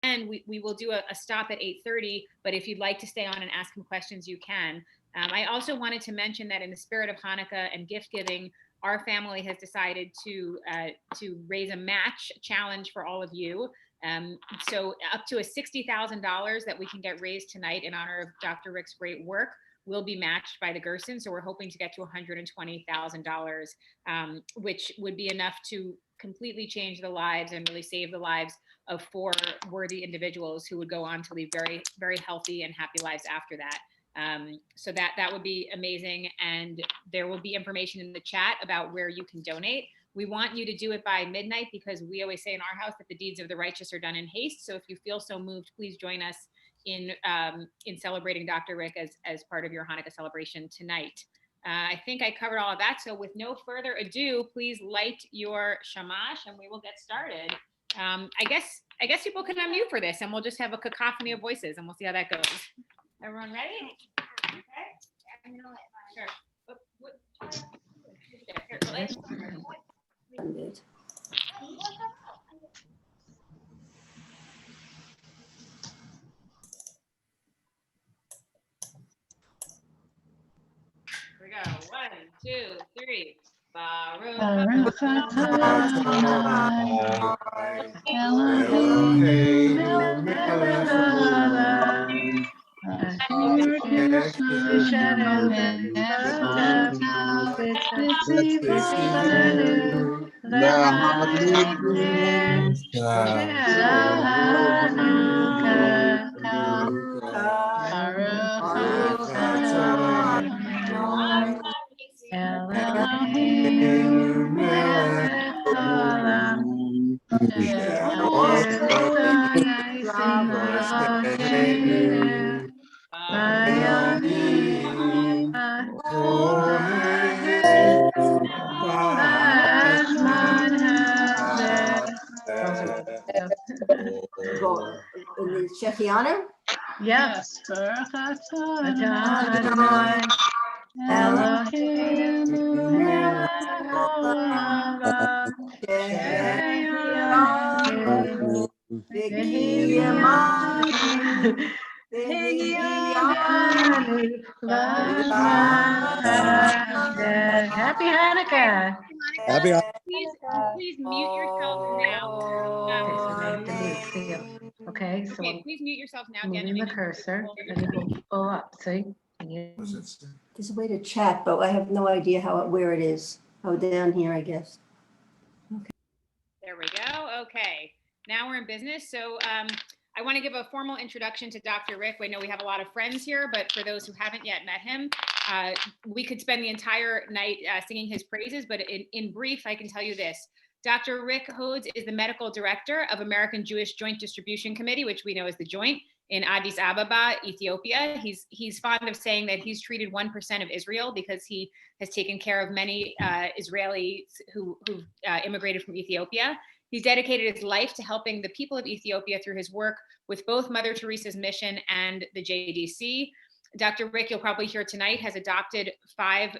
we will do a stop at 8:30, but if you'd like to stay on and ask him questions, you can. I also wanted to mention that in the spirit of Hanukkah and gift giving, our family has decided to raise a match challenge for all of you. So up to a $60,000 that we can get raised tonight in honor of Dr. Rick's great work will be matched by the Gerson. So we're hoping to get to $120,000, which would be enough to completely change the lives and really save the lives of 4 worthy individuals who would go on to lead very, very healthy and happy lives after that. So that would be amazing. And there will be information in the chat about where you can donate. We want you to do it by midnight because we always say in our house that the deeds of the righteous are done in haste. So if you feel so moved, please join us in celebrating Dr. Rick as part of your Hanukkah celebration tonight. I think I covered all of that. So with no further ado, please light your shamash and we will get started. I guess people can unmute for this and we'll just have a cacophony of voices and we'll see how that goes. Everyone ready? Okay. Sure. Here we go. 1, 2, 3. Baruch Shechianu? Yes. Happy Hanukkah. Happy Hanukkah. Please mute yourself now. Okay, so please mute yourself now. moving the cursor, and you will pull up. See? There's a way to chat, but I have no idea where it is. Oh, down here, I guess. Okay. There we go. Okay. Now we're in business. So I want to give a formal introduction to Dr. Rick. I know we have a lot of friends here, but for those who haven't yet met him, we could spend the entire night singing his praises, but in brief, I can tell you this. Dr. Rick Hodes is the medical director of American Jewish Joint Distribution Committee, which we know as the Joint, in Addis Ababa, Ethiopia. He's fond of saying that he's treated 1% of Israel because he has taken care of many Israelis who've immigrated from Ethiopia. He's dedicated his life to helping the people of Ethiopia through his work with both Mother Teresa's mission and the JDC. Dr. Rick, you'll probably hear tonight, has adopted 5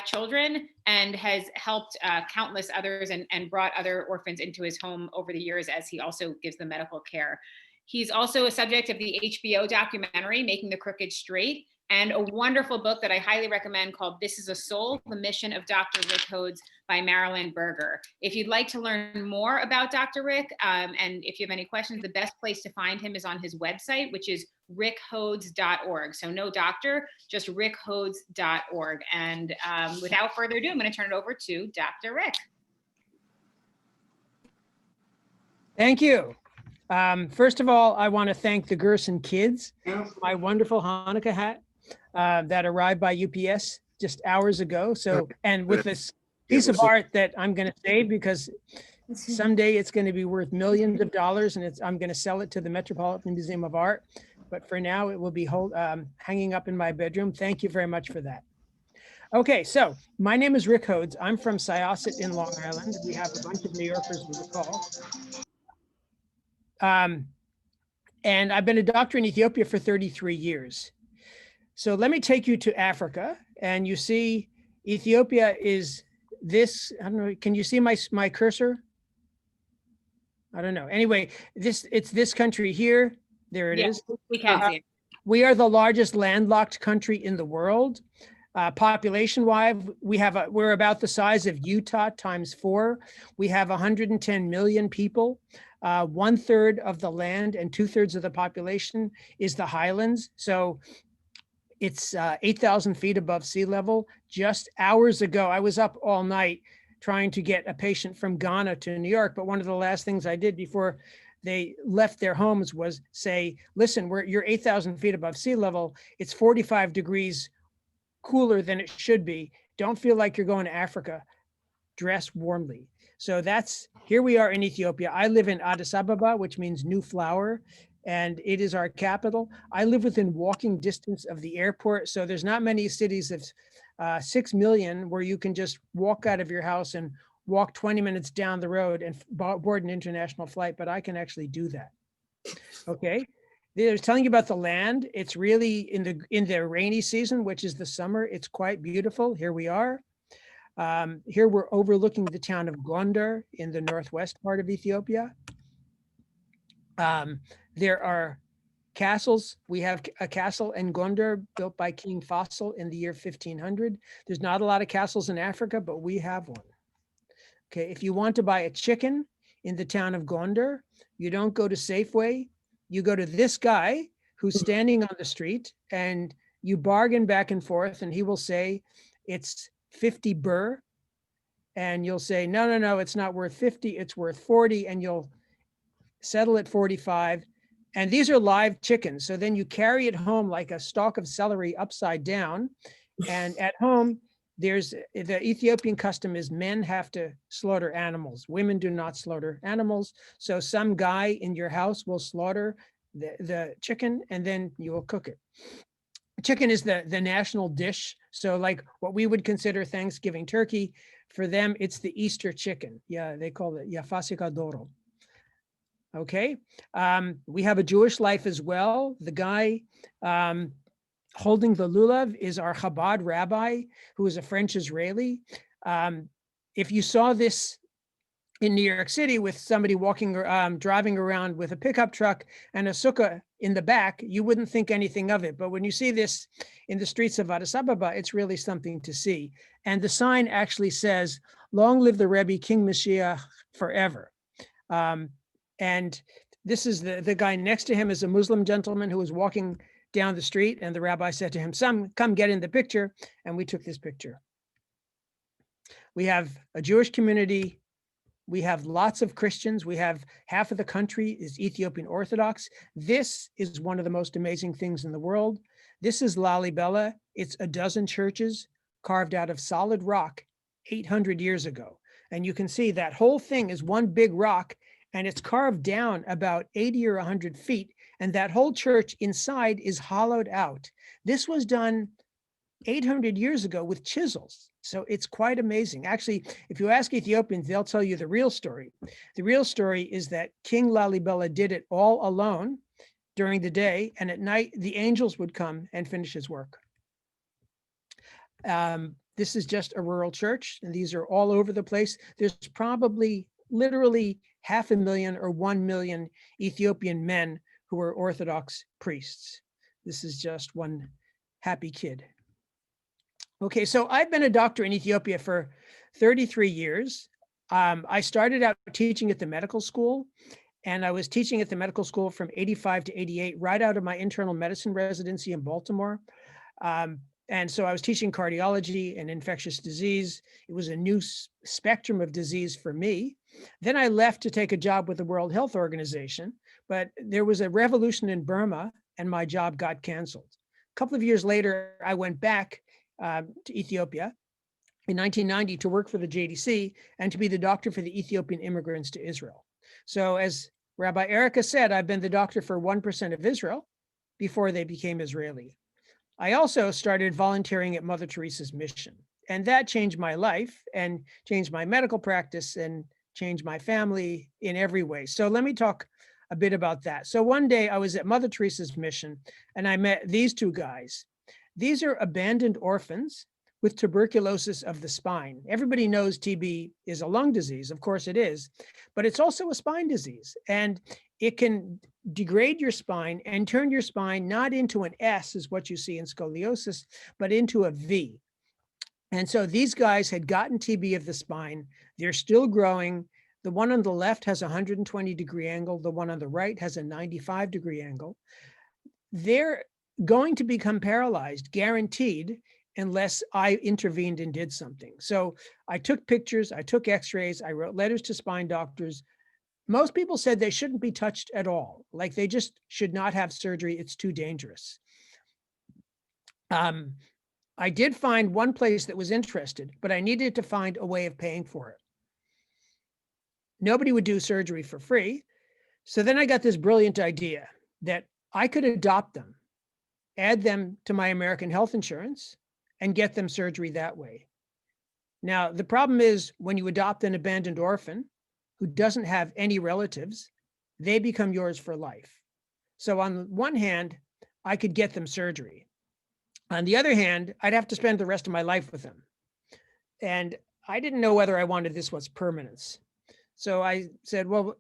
children and has helped countless others and brought other orphans into his home over the years as he also gives them medical care. He's also a subject of the HBO documentary, Making the Crooked Straight, and a wonderful book that I highly recommend called This is a Soul, The Mission of Dr. Rick Hodes by Marilyn Berger. If you'd like to learn more about Dr. Rick, and if you have any questions, the best place to find him is on his website, which is rickhodes.org. So no doctor, just rickhodes.org. And without further ado, I'm going to turn it over to Dr. Rick. Thank you. First of all, I want to thank the Gerson kids for my wonderful Hanukkah hat that arrived by UPS just hours ago. So, and with this piece of art that I'm going to save because someday it's going to be worth millions of dollars, and I'm going to sell it to the Metropolitan Museum of Art. But for now, it will be hanging up in my bedroom. Thank you very much for that. Okay, so my name is Rick Hodes. I'm from Syosset in Long Island. We have a bunch of New Yorkers we recall. And I've been a doctor in Ethiopia for 33 years. So let me take you to Africa, and you see Ethiopia is this, I don't know, can you see my cursor? I don't know. Anyway, it's this country here. There it Yeah, is. we can see it. We are the largest landlocked country in the world. Population-wise, we're about the size of Utah times 4. We have 110 million people. 1/3 of the land and 2/3 of the population is the highlands. So it's 8,000 feet above sea level. Just hours ago, I was up all night trying to get a patient from Ghana to New York. But one of the last things I did before they left their homes was say, listen, you're 8,000 feet above sea level. It's 45 degrees cooler than it should be. Don't feel like you're going to Africa. Dress warmly. So here we are in Ethiopia. I live in Addis Ababa, which means new flower, and it is our capital. I live within walking distance of the airport. So there's not many cities of 6 million where you can just walk out of your house and walk 20 minutes down the road and board an international flight, but I can actually do that. Okay. They're telling you about the land. It's really in the rainy season, which is the summer. It's quite beautiful. Here we are. Here we're overlooking the town of Gondar in the northwest part of Ethiopia. There are castles. We have a castle in Gondar built by King Faisal in the year 1500. There's not a lot of castles in Africa, but we have one. Okay, if you want to buy a chicken in the town of Gondar, you don't go to Safeway. You go to this guy who's standing on the street and you bargain back and forth and he will say it's 50 birr. And you'll say, no, it's not worth 50, it's worth 40. And you'll settle at 45. And these are live chickens. So then you carry it home like a stalk of celery upside down. And at home, the Ethiopian custom is men have to slaughter animals. Women do not slaughter animals. So some guy in your house will slaughter the chicken and then you will cook it. Chicken is the national dish. So like what we would consider Thanksgiving turkey, for them, it's the Easter chicken. Yeah, they call it Fasika Doro. Okay. We have a Jewish life as well. The guy holding the lulav is our Chabad rabbi, who is a French Israeli. If you saw this in New York City with somebody driving around with a pickup truck and a sukkah in the back, you wouldn't think anything of it. But when you see this in the streets of Addis Ababa, it's really something to see. And the sign actually says, long live the Rebbe, King Mashiach, forever. And this is the guy next to him is a Muslim gentleman who was walking down the street, and the rabbi said to him, "Son, come get in the picture." And we took this picture. We have a Jewish community. We have lots of Christians. We have half of the country is Ethiopian Orthodox. This is one of the most amazing things in the world. This is Lalibela. It's a dozen churches carved out of solid rock 800 years ago. And you can see that whole thing is one big rock, and it's carved down about 80 or 100 feet. And that whole church inside is hollowed out. This was done 800 years ago with chisels. So it's quite amazing. Actually, if you ask Ethiopians, they'll tell you the real story. The real story is that King Lalibela did it all alone during the day, and at night, the angels would come and finish his work. This is just a rural church, and these are all over the place. There's probably literally 500,000 or 1 million Ethiopian men who are Orthodox priests. This is just one happy kid. Okay, so I've been a doctor in Ethiopia for 33 years. I started out teaching at the medical school, and I was teaching at the medical school from 85 to 88, right out of my internal medicine residency in Baltimore. And so I was teaching cardiology and infectious disease. It was a new spectrum of disease for me. Then I left to take a job with the World Health Organization, but there was a revolution in Burma and my job got canceled. A couple of years later, I went back to Ethiopia in 1990 to work for the JDC and to be the doctor for the Ethiopian immigrants to Israel. So as Rabbi Erica said, I've been the doctor for 1% of Israel before they became Israeli. I also started volunteering at Mother Teresa's mission, and that changed my life and changed my medical practice and changed my family in every way. So let me talk a bit about that. So one day I was at Mother Teresa's mission and I met these two guys. These are abandoned orphans with tuberculosis of the spine. Everybody knows TB is a lung disease. Of course it is, but it's also a spine disease. And it can degrade your spine and turn your spine not into an S, is what you see in scoliosis, but into a V. And so these guys had gotten TB of the spine. They're still growing. The one on the left has a 120-degree angle. The one on the right has a 95-degree angle. They're going to become paralyzed, guaranteed, unless I intervened and did something. So I took pictures, I took x-rays, I wrote letters to spine doctors. Most people said they shouldn't be touched at all. Like they just should not have surgery. It's too dangerous. I did find one place that was interested, but I needed to find a way of paying for it. Nobody would do surgery for free. So then I got this brilliant idea that I could adopt them, add them to my American health insurance, and get them surgery that way. Now, the problem is when you adopt an abandoned orphan who doesn't have any relatives, they become yours for life. So on one hand, I could get them surgery. On the other hand, I'd have to spend the rest of my life with them. And I didn't know whether I wanted this was permanence. So I said, well,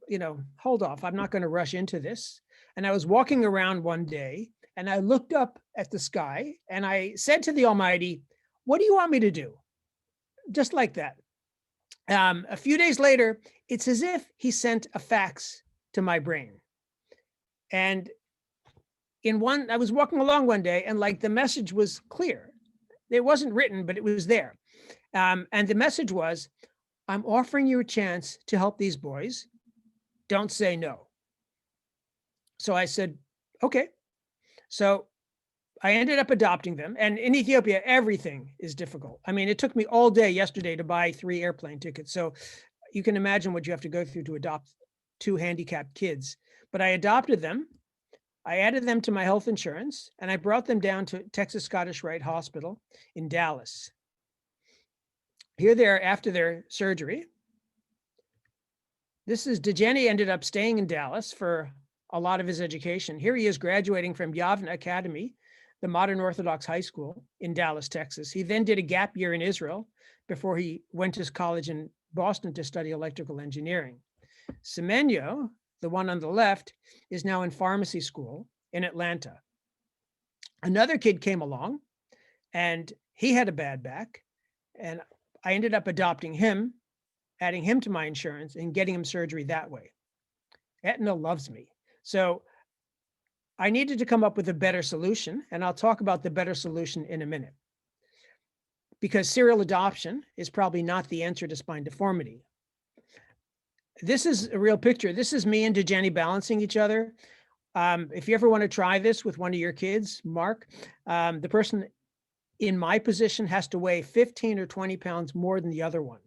hold off. I'm not going to rush into this. And I was walking around one day and I looked up at the sky and I said to the Almighty, what do you want me to do? Just like that. A few days later, it's as if he sent a fax to my brain. And I was walking along one day and like the message was clear. It wasn't written, but it was there. And the message was, I'm offering you a chance to help these boys. Don't say no. So I said, okay. So I ended up adopting them. And in Ethiopia, everything is difficult. I mean, it took me all day yesterday to buy 3 airplane tickets. So you can imagine what you have to go through to adopt 2 handicapped kids. But I adopted them. I added them to my health insurance and I brought them down to Texas Scottish Rite Hospital in Dallas. Here they are after their surgery. This is Dejeni ended up staying in Dallas for a lot of his education. Here he is graduating from Yavna Academy, the modern Orthodox high school in Dallas, Texas. He then did a gap year in Israel before he went to college in Boston to study electrical engineering. Semenyo, the one on the left, is now in pharmacy school in Atlanta. Another kid came along and he had a bad back and I ended up adopting him, adding him to my insurance and getting him surgery that way. Aetna loves me. So I needed to come up with a better solution, and I'll talk about the better solution in a minute. Because serial adoption is probably not the answer to spine deformity. This is a real picture. This is me and Dejeni balancing each other. If you ever want to try this with one of your kids, Mark, the person in my position has to weigh 15 or 20 pounds more than the other one,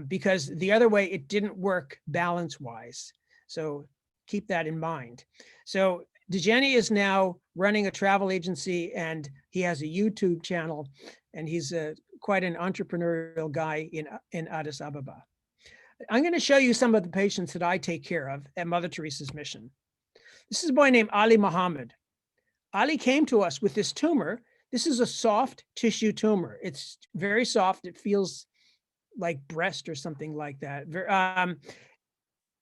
because the other way it didn't work balance-wise. So keep that in mind. So Dejeni is now running a travel agency and he has a YouTube channel and he's quite an entrepreneurial guy in Addis Ababa. I'm going to show you some of the patients that I take care of at Mother Teresa's mission. This is a boy named Ali Muhammad. Ali came to us with this tumor. This is a soft tissue tumor. It's very soft. It feels like breast or something like that.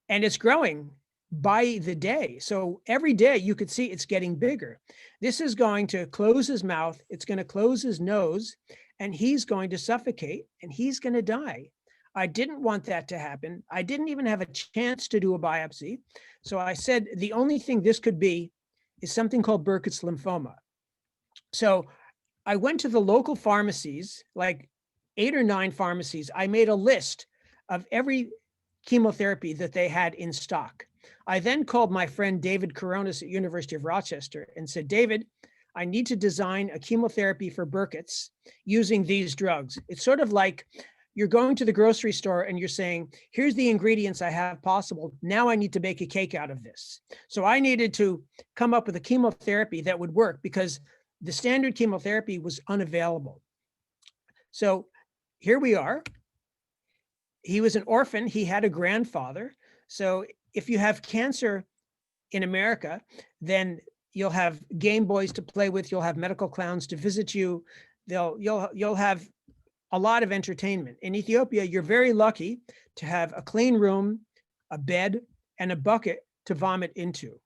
And it's growing by the day. So every day you could see it's getting bigger. This is going to close his mouth. It's going to close his nose and he's going to suffocate and he's going to die. I didn't want that to happen. I didn't even have a chance to do a biopsy. So I said, the only thing this could be is something called Burkitt's lymphoma. So I went to the local pharmacies, like 8 or 9 pharmacies. I made a list of every chemotherapy that they had in stock. I then called my friend David Coronis at University of Rochester and said, David, I need to design a chemotherapy for Burkitt's using these drugs. It's sort of like you're going to the grocery store and you're saying, here's the ingredients I have possible. Now I need to make a cake out of this. So I needed to come up with a chemotherapy that would work because the standard chemotherapy was unavailable. So here we are. He was an orphan. He had a grandfather. So if you have cancer in America, then you'll have Game Boys to play with. You'll have medical clowns to visit you. you'll have a lot of entertainment. In Ethiopia, you're very lucky to have a clean room, a bed, and a bucket to vomit into.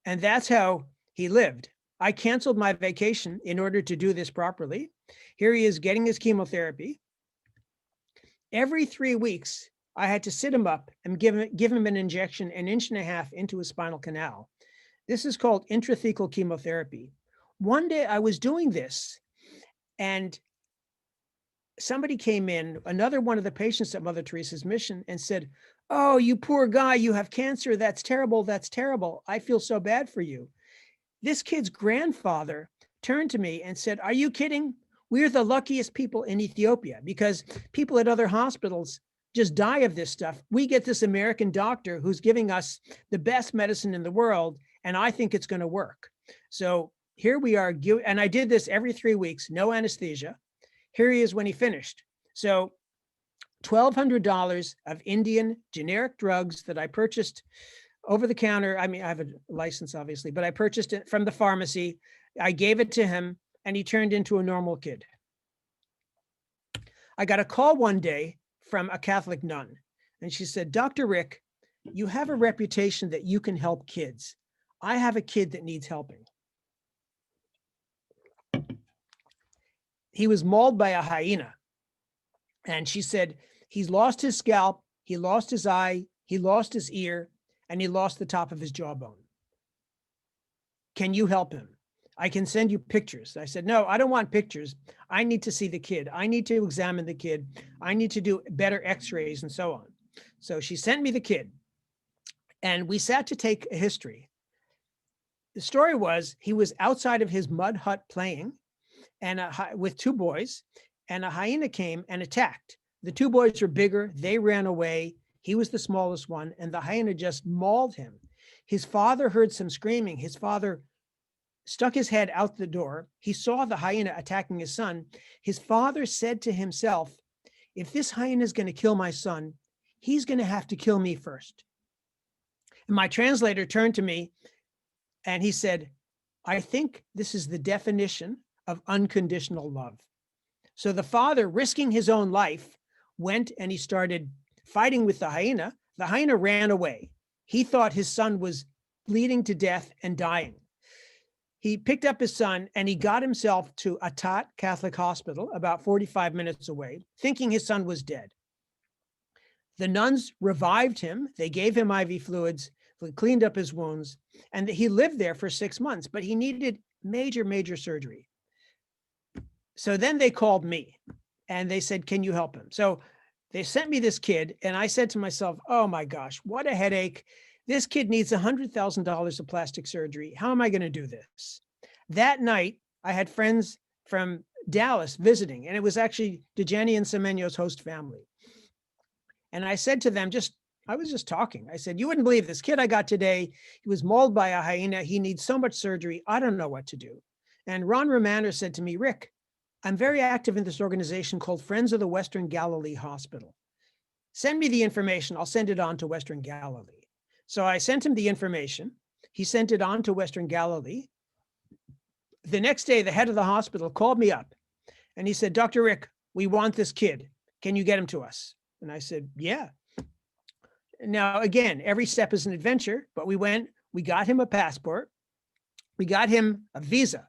And that's how he lived. I canceled my vacation in order to do this properly. Here he is getting his chemotherapy. Every 3 weeks, I had to sit him up and give him an injection 1.5 inches into his spinal canal. This is called intrathecal chemotherapy. One day I was doing this and somebody came in, another one of the patients at Mother Teresa's mission, and said, "Oh, you poor guy, you have cancer. That's terrible. That's terrible. I feel so bad for you." This kid's grandfather turned to me and said, "Are you kidding? We're the luckiest people in Ethiopia because people at other hospitals just die of this stuff. We get this American doctor who's giving us the best medicine in the world, and I think it's going to work." So here we are, and I did this every 3 weeks, no anesthesia. Here he is when he finished. So $1,200 of Indian generic drugs that I purchased over the counter. I mean, I have a license, obviously, but I purchased it from the pharmacy. I gave it to him, and he turned into a normal kid. I got a call one day from a Catholic nun, and she said, "Dr. Rick, you have a reputation that you can help kids. I have a kid that needs helping." He was mauled by a hyena. And she said, he's lost his scalp, he lost his eye, he lost his ear, and he lost the top of his jawbone. Can you help him? I can send you pictures. I said, "No, I don't want pictures. I need to see the kid. I need to examine the kid. I need to do better x-rays and so on." So she sent me the kid and we sat to take a history. The story was he was outside of his mud hut playing and with 2 boys, and a hyena came and attacked. The 2 boys were bigger. They ran away. He was the smallest one, and the hyena just mauled him. His father heard some screaming. His father stuck his head out the door. He saw the hyena attacking his son. His father said to himself, "If this hyena is going to kill my son, he's going to have to kill me first." And my translator turned to me and he said, "I think this is the definition of unconditional love." So the father, risking his own life, went and he started fighting with the hyena. The hyena ran away. He thought his son was bleeding to death and dying. He picked up his son and he got himself to Atat Catholic Hospital, about 45 minutes away, thinking his son was dead. The nuns revived him. They gave him IV fluids, cleaned up his wounds, and he lived there for 6 months, but he needed major surgery. So then they called me and they said, "Can you help him?" So they sent me this kid and I said to myself, "Oh my gosh, what a headache. This kid needs $100,000 of plastic surgery. How am I going to do this?" That night, I had friends from Dallas visiting, and it was actually Dejani and Semenyo's host family. And I said to them, I was just talking. I said, "You wouldn't believe this kid I got today. He was mauled by a hyena. He needs so much surgery. I don't know what to do." And Ron Romander said to me, "Rick, I'm very active in this organization called Friends of the Western Galilee Hospital. Send me the information. I'll send it on to Western Galilee." So I sent him the information. He sent it on to Western Galilee. The next day, the head of the hospital called me up and he said, "Dr. Rick, we want this kid. Can you get him to us?" And I said, "Yeah." Now, again, every step is an adventure, but we went, we got him a passport. We got him a visa.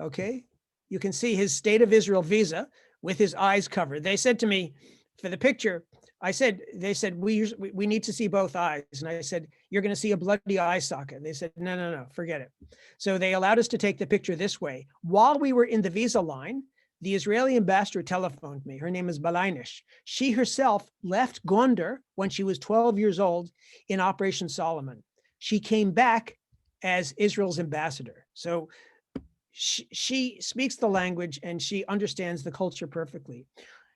Okay. You can see his State of Israel visa with his eyes covered. They said to me for the picture, they said, we need to see both eyes. And I said, "You're going to see a bloody eye socket." And they said, no, forget it. So they allowed us to take the picture this way. While we were in the visa line, the Israeli ambassador telephoned me. Her name is Balainish. She herself left Gondar when she was 12 years old in Operation Solomon. She came back as Israel's ambassador. So she speaks the language and she understands the culture perfectly.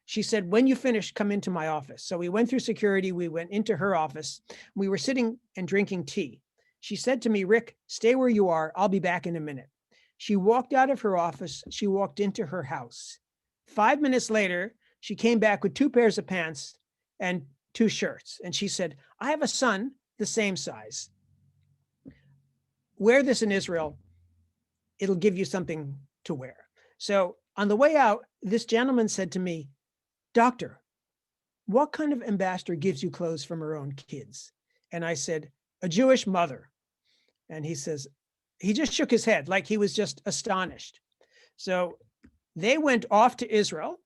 She said, "When you finish, come into my office." So we went through security. We went into her office. We were sitting and drinking tea. She said to me, "Rick, stay where you are. I'll be back in a minute." She walked out of her office. She walked into her house. 5 minutes later, she came back with 2 pairs of pants and 2 shirts. And she said, "I have a son the same size. Wear this in Israel. It'll give you something to wear." So on the way out, this gentleman said to me, "Doctor, what kind of ambassador gives you clothes from her own kids?" And I said, "A Jewish mother." And he says, he just shook his head like he was just astonished. So they went off to Israel,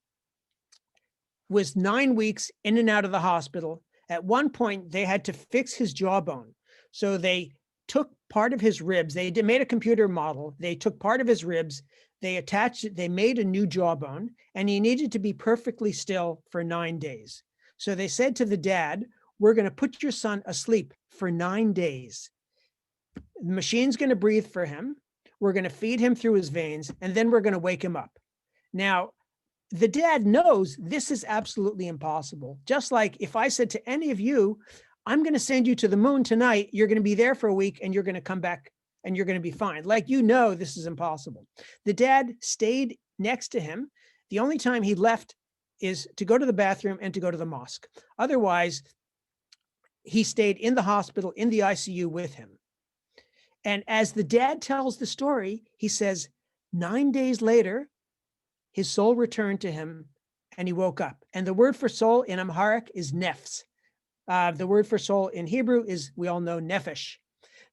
was 9 weeks in and out of the hospital. At one point, they had to fix his jawbone. So they took part of his ribs. They made a computer model. They took part of his ribs. They attached it. They made a new jawbone, and he needed to be perfectly still for 9 days. So they said to the dad, "We're going to put your son asleep for 9 days. The machine's going to breathe for him. We're going to feed him through his veins, and then we're going to wake him up." Now, the dad knows this is absolutely impossible. Just like if I said to any of you, "I'm going to send you to the moon tonight, you're going to be there for a week and you're going to come back and you're going to be fine." Like, you know, this is impossible. The dad stayed next to him. The only time he left is to go to the bathroom and to go to the mosque. Otherwise, he stayed in the hospital, in the ICU with him. And as the dad tells the story, he says, 9 days later, his soul returned to him and he woke up. And the word for soul in Amharic is nefs. The word for soul in Hebrew is, we all know, nefesh.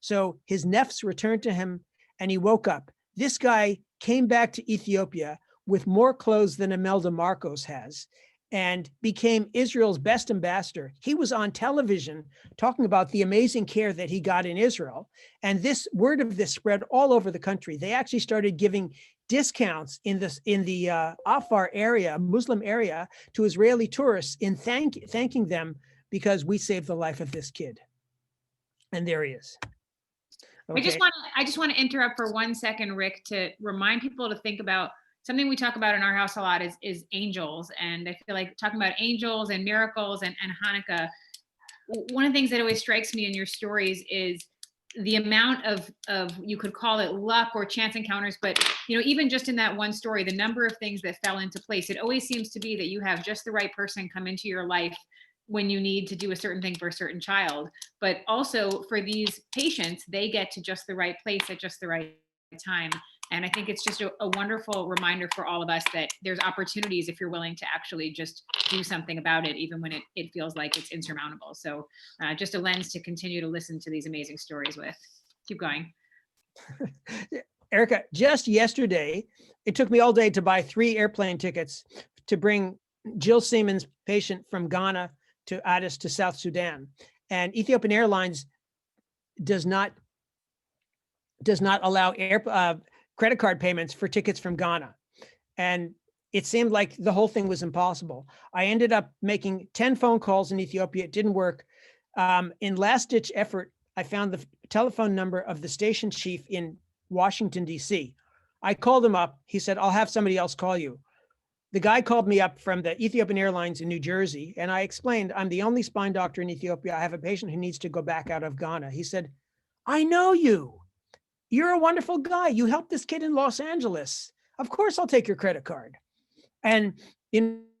So his nefs returned to him and he woke up. This guy came back to Ethiopia with more clothes than Imelda Marcos has and became Israel's best ambassador. He was on television talking about the amazing care that he got in Israel. And this word of this spread all over the country. They actually started giving discounts in the Afar area, Muslim area, to Israeli tourists in thanking them because we saved the life of this kid. And there he is. Okay. I just want to interrupt for 1 second, Rick, to remind people to think about something we talk about in our house a lot is angels. And I feel like talking about angels and miracles and Hanukkah, one of the things that always strikes me in your stories is the amount of you could call it luck or chance encounters, but even just in that one story, the number of things that fell into place. It always seems to be that you have just the right person come into your life when you need to do a certain thing for a certain child, but also for these patients, they get to just the right place at just the right time. And I think it's just a wonderful reminder for all of us that there's opportunities if you're willing to actually just do something about it, even when it feels like it's insurmountable. So just a lens to continue to listen to these amazing stories with. Keep going. Erica, just yesterday, it took me all day to buy 3 airplane tickets to bring Jill Seaman's patient from Ghana to Addis to South Sudan. And Ethiopian Airlines does not allow credit card payments for tickets from Ghana. And it seemed like the whole thing was impossible. I ended up making 10 phone calls in Ethiopia. It didn't work. In last ditch effort, I found the telephone number of the station chief in Washington, DC. I called him up. He said, "I'll have somebody else call you." The guy called me up from the Ethiopian Airlines in New Jersey. And I explained, "I'm the only spine doctor in Ethiopia. I have a patient who needs to go back out of Ghana." He said, "I know you. You're a wonderful guy. You helped this kid in Los Angeles. Of course, I'll take your credit card." And,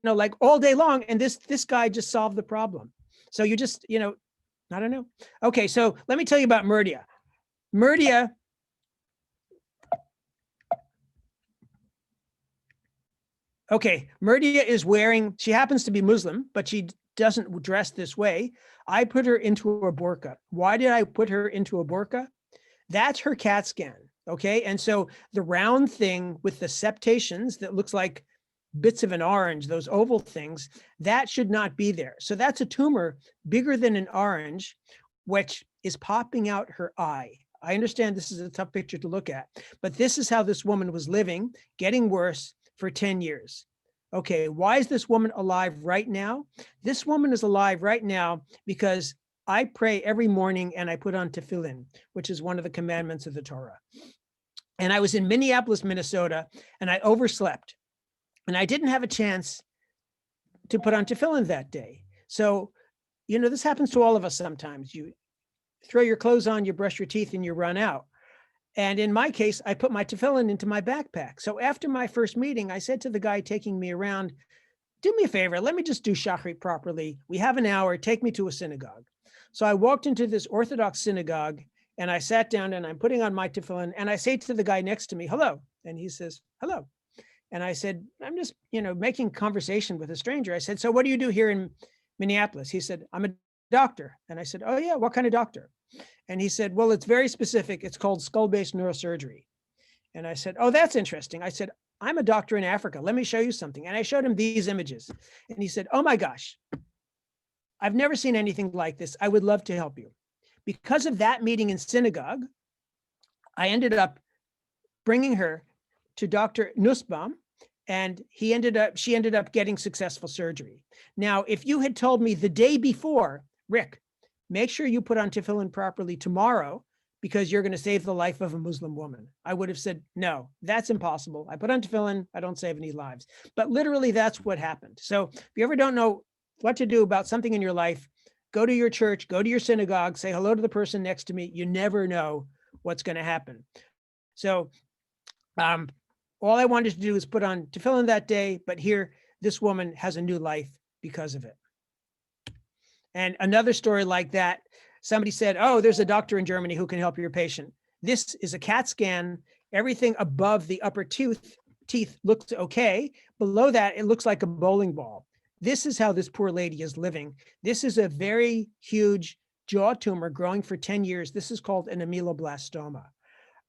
like all day long. And this guy just solved the problem. So you just, I don't know. Okay. So let me tell you about Murdia. Murdia is she happens to be Muslim, but she doesn't dress this way. I put her into a burqa. Why did I put her into a burqa? That's her CAT scan, okay? And so the round thing with the septations that looks like bits of an orange, those oval things, that should not be there. So that's a tumor bigger than an orange, which is popping out her eye. I understand this is a tough picture to look at, but this is how this woman was living, getting worse for 10 years. Okay, why is this woman alive right now? This woman is alive right now because I pray every morning and I put on tefillin, which is one of the commandments of the Torah. And I was in Minneapolis, Minnesota, and I overslept. And I didn't have a chance to put on tefillin that day. So, this happens to all of us sometimes. You throw your clothes on, you brush your teeth, and you run out. And in my case, I put my tefillin into my backpack. So after my first meeting, I said to the guy taking me around, "Do me a favor, let me just do shachrit properly. We have an hour, take me to a synagogue." So I walked into this Orthodox synagogue and I sat down and I'm putting on my tefillin and I say to the guy next to me, "Hello." And he says, "Hello." And I said, I'm just, making conversation with a stranger. I said, so what do you do here in Minneapolis? He said, I'm a doctor. And I said, oh yeah, what kind of doctor? And he said, well, it's very specific. It's called skull-based neurosurgery. And I said, oh, that's interesting. I said, I'm a doctor in Africa. Let me show you something. And I showed him these images. And he said, oh my gosh, I've never seen anything like this. I would love to help you. Because of that meeting in synagogue, I ended up bringing her to Dr. Nussbaum, and she ended up getting successful surgery. Now, if you had told me the day before, Rick, make sure you put on tefillin properly tomorrow because you're going to save the life of a Muslim woman, I would have said, no, that's impossible. I put on tefillin, I don't save any lives. But literally, that's what happened. So if you ever don't know what to do about something in your life, go to your church, go to your synagogue, say hello to the person next to me. You never know what's going to happen. So all I wanted to do is put on tefillin that day, but here, this woman has a new life because of it. And another story like that, somebody said, oh, there's a doctor in Germany who can help your patient. This is a CAT scan. Everything above the upper teeth looks okay. Below that, it looks like a bowling ball. This is how this poor lady is living. This is a very huge jaw tumor growing for 10 years. This is called an ameloblastoma.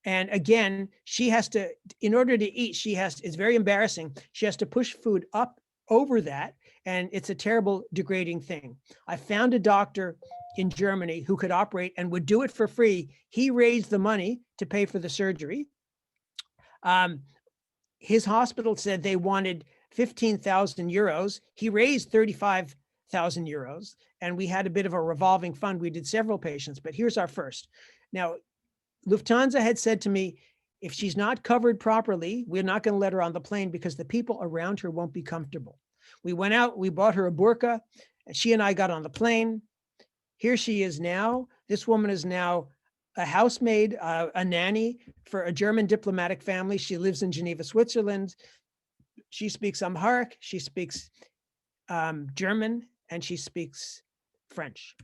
And again, she has to, in order to eat, it's very embarrassing. She has to push food up over that. And it's a terrible, degrading thing. I found a doctor in Germany who could operate and would do it for free. He raised the money to pay for the surgery. His hospital said they wanted 15,000 euros. He raised 35,000 euros. And we had a bit of a revolving fund. We did several patients, but here's our first. Now, Lufthansa had said to me, if she's not covered properly, we're not going to let her on the plane because the people around her won't be comfortable. We went out, we bought her a burqa, and she and I got on the plane. Here she is now. This woman is now a housemaid, a nanny for a German diplomatic family. She lives in Geneva, Switzerland. She speaks Amharic, she speaks German, and she speaks French.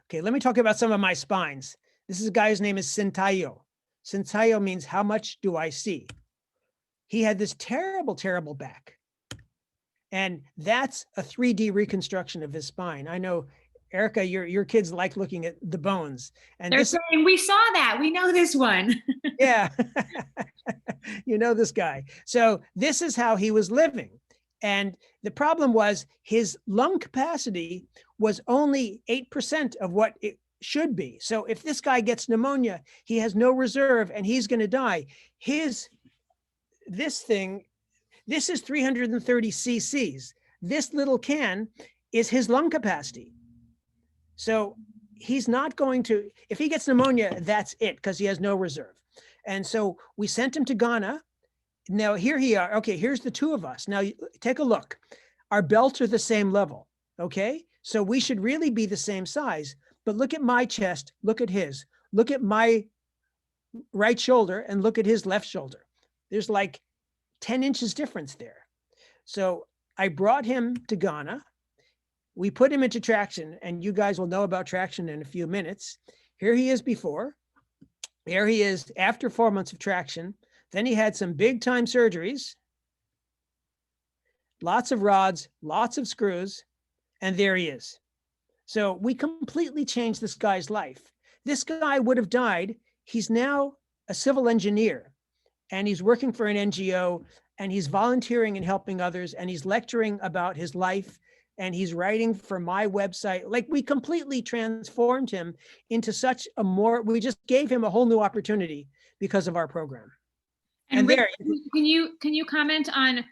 Okay, let me talk about some of my spines. This is a guy whose name is Sintayo. Sintayo means how much do I see? He had this terrible, terrible back. And that's a 3D reconstruction of his spine. I know, Erica, your kids like looking at the bones. And they're saying, we saw that. We know this one. Yeah, you know this guy. So this is how he was living. And the problem was his lung capacity was only 8% of what it should be. So if this guy gets pneumonia, he has no reserve and he's going to die. This is 330 cc's. This little can is his lung capacity. So he's not going to, if he gets pneumonia, that's it, because he has no reserve. And so we sent him to Ghana. Now here he are. Okay, here's the two of us. Now take a look. Our belts are the same level. Okay, so we should really be the same size. But look at my chest. Look at his. Look at my right shoulder and look at his left shoulder. There's like 10 inches difference there. So I brought him to Ghana. We put him into traction, and you guys will know about traction in a few minutes. Here he is before. Here he is after 4 months of traction. Then he had some big time surgeries, lots of rods, lots of screws, and there he is. So we completely changed this guy's life. This guy would have died. He's now a civil engineer, and he's working for an NGO, and he's volunteering and helping others, and he's lecturing about his life, and he's writing for my website. Like, we completely transformed him into we just gave him a whole new opportunity because of our program. And Rick, can you comment on,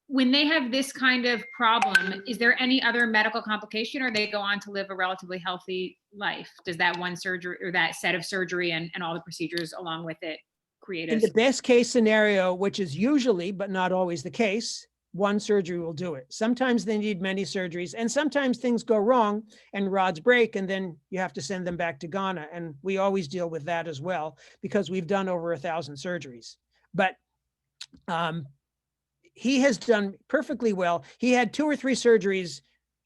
when they have this kind of problem, is there any other medical complication, or they go on to live a relatively healthy life? Does that one surgery or that set of surgery and all the procedures along with it create in the best case scenario, which is usually, but not always the case, one surgery will do it. Sometimes they need many surgeries, and sometimes things go wrong and rods break, and then you have to send them back to Ghana. And we always deal with that as well, because we've done over 1,000 surgeries. But he has done perfectly well. He had 2 or 3 surgeries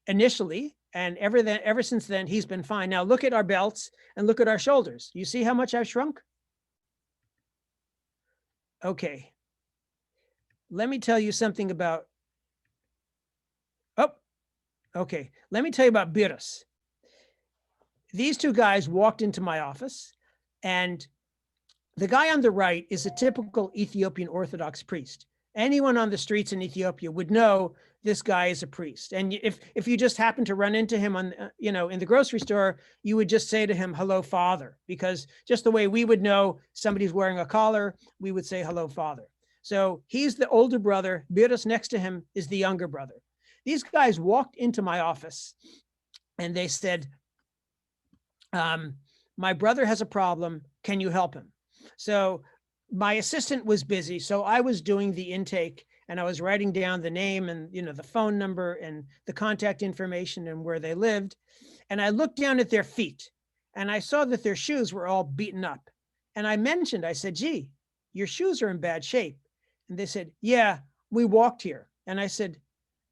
initially, and ever since then, he's been fine. Now look at our belts and look at our shoulders. You see how much I've shrunk? Okay. let me tell you something about, oh, okay. Let me tell you about Biros. These two guys walked into my office, and the guy on the right is a typical Ethiopian Orthodox priest. Anyone on the streets in Ethiopia would know this guy is a priest. And if you just happen to run into him on, in the grocery store, you would just say to him, hello, Father, because just the way we would know somebody's wearing a collar, we would say, hello, Father. So he's the older brother. Biros next to him is the younger brother. These guys walked into my office and they said, my brother has a problem. Can you help him? So my assistant was busy. So I was doing the intake and I was writing down the name and, the phone number and the contact information and where they lived. And I looked down at their feet and I saw that their shoes were all beaten up. And I said, gee, your shoes are in bad shape. And they said, yeah, we walked here. And I said,